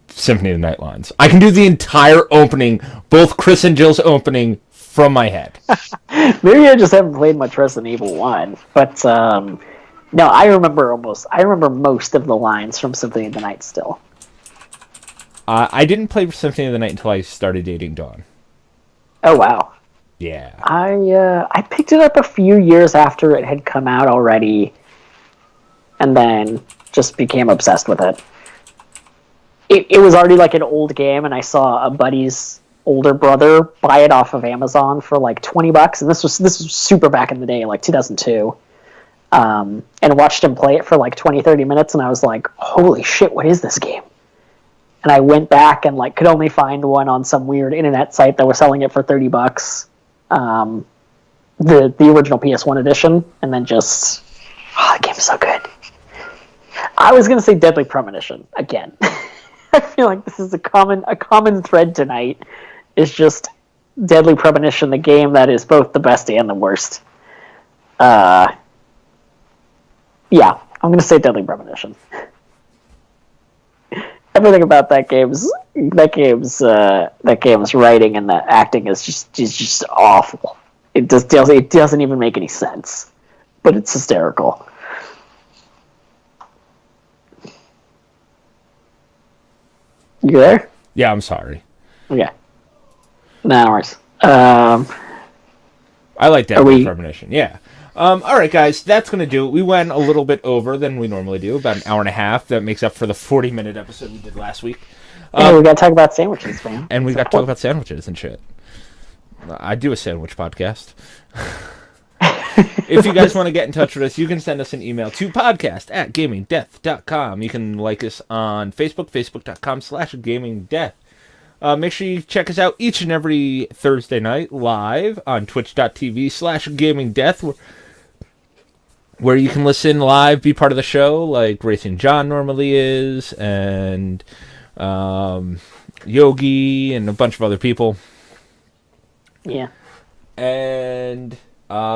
Symphony of the Night lines. I can do the entire opening, both Chris and Jill's opening, from my head. Maybe I just haven't played much Resident Evil 1, but no, I remember most of the lines from Symphony of the Night still. I didn't play Symphony of the Night until I started dating Dawn. Oh wow. Yeah. I picked it up a few years after it had come out already, and then just became obsessed with it. It was already like an old game, and I saw a buddy's older brother buy it off of Amazon for like $20, and this was super back in the day, like 2002. And watched him play it for like 20-30 minutes, and I was like, holy shit, what is this game? And I went back and like could only find one on some weird internet site that was selling it for $30. The original PS1 edition, and then just the game's so good. I was gonna say Deadly Premonition again. I feel like this is a common thread tonight. Is just Deadly Premonition, the game that is both the best and the worst. Yeah, I'm gonna say Deadly Premonition. Everything about that game's writing and the acting is just awful. It doesn't even make any sense, but it's hysterical. You there? Yeah, I'm sorry. Okay. No worries. I like that Premonition. Yeah. All right, guys, that's going to do it. We went a little bit over than we normally do, about an hour and a half. That makes up for the 40-minute episode we did last week. We got to talk about sandwiches, man. And we got to talk about sandwiches and shit. I do a sandwich podcast. If you guys want to get in touch with us, you can send us an email to podcast@gamingdeath.com. You can like us on Facebook, facebook.com/gamingdeath. Make sure you check us out each and every Thursday night live on twitch.tv/gamingdeath, where you can listen live, be part of the show, like Racing John normally is, and Yogi, and a bunch of other people. Yeah. And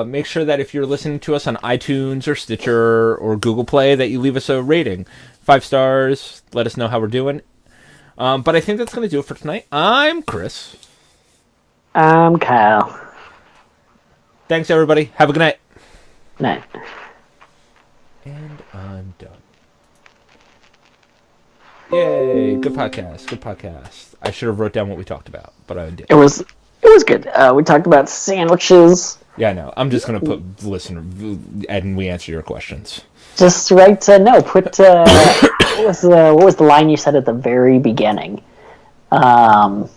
make sure that if you're listening to us on iTunes or Stitcher or Google Play, that you leave us a rating. 5 stars. Let us know how we're doing. But I think that's going to do it for tonight. I'm Chris. I'm Kyle. Thanks, everybody. Have a good night. Night. And I'm done. Yay. Good podcast. Good podcast. I should have wrote down what we talked about, but I didn't. It was good. We talked about sandwiches. Yeah, I know. I'm just going to put listener, and we answer your questions. Just write, put, what was the line you said at the very beginning? You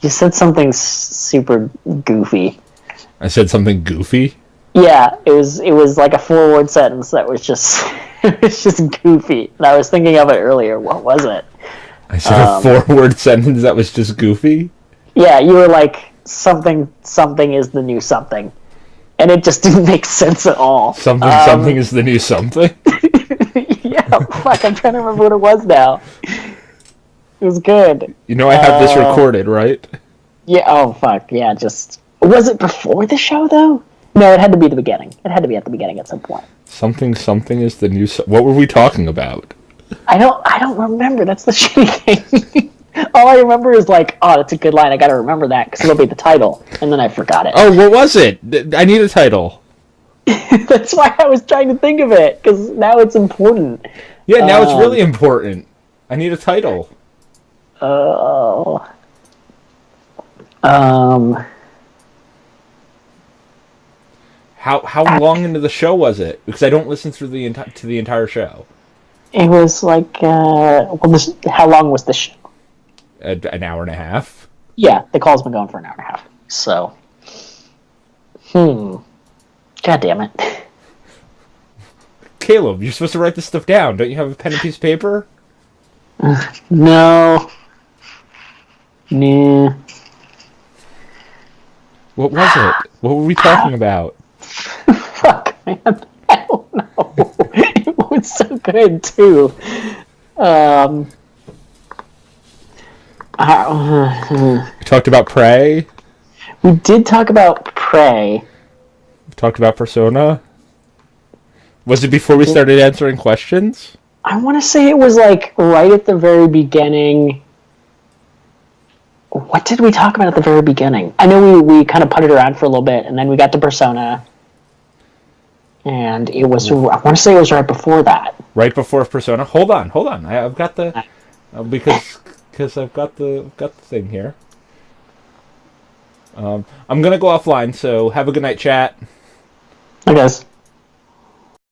said something super goofy. I said something goofy? Yeah, it was like a 4-word sentence that was just, it was just goofy. And I was thinking of it earlier. What was it? I said a 4-word sentence that was just goofy? Yeah, you were like, something is the new something. And it just didn't make sense at all. Something is the new something? Yeah, fuck, I'm trying to remember what it was now. It was good. You know I have this recorded, right? Yeah, oh fuck, yeah, just... Was it before the show, though? No, it had to be the beginning. It had to be at the beginning at some point. Something is the new... What were we talking about? I don't remember. That's the shitty thing. All I remember is like, oh, that's a good line. I got to remember that because it'll be the title, and then I forgot it. Oh, what was it? I need a title. That's why I was trying to think of it because now it's important. Yeah, now it's really important. I need a title. Oh. How long into the show was it? Because I don't listen through the entire show. It was like how long was the show? An hour and a half. Yeah, the call's been going for an hour and a half. So, God damn it. Kaleb, you're supposed to write this stuff down. Don't you have a pen and piece of paper? No. Nah. What was it? What were we talking about? Fuck, man. I don't know. It was so good, too. We talked about Prey. We did talk about Prey. We talked about Persona. Was it before we started answering questions? I want to say it was like right at the very beginning. What did we talk about at the very beginning? I know we kind of putted around for a little bit, and then we got to Persona. And it was, I want to say it was right before that. Right before Persona? Hold on. I've got the... because I've got the thing here. I'm going to go offline, so have a good night, chat. I guess.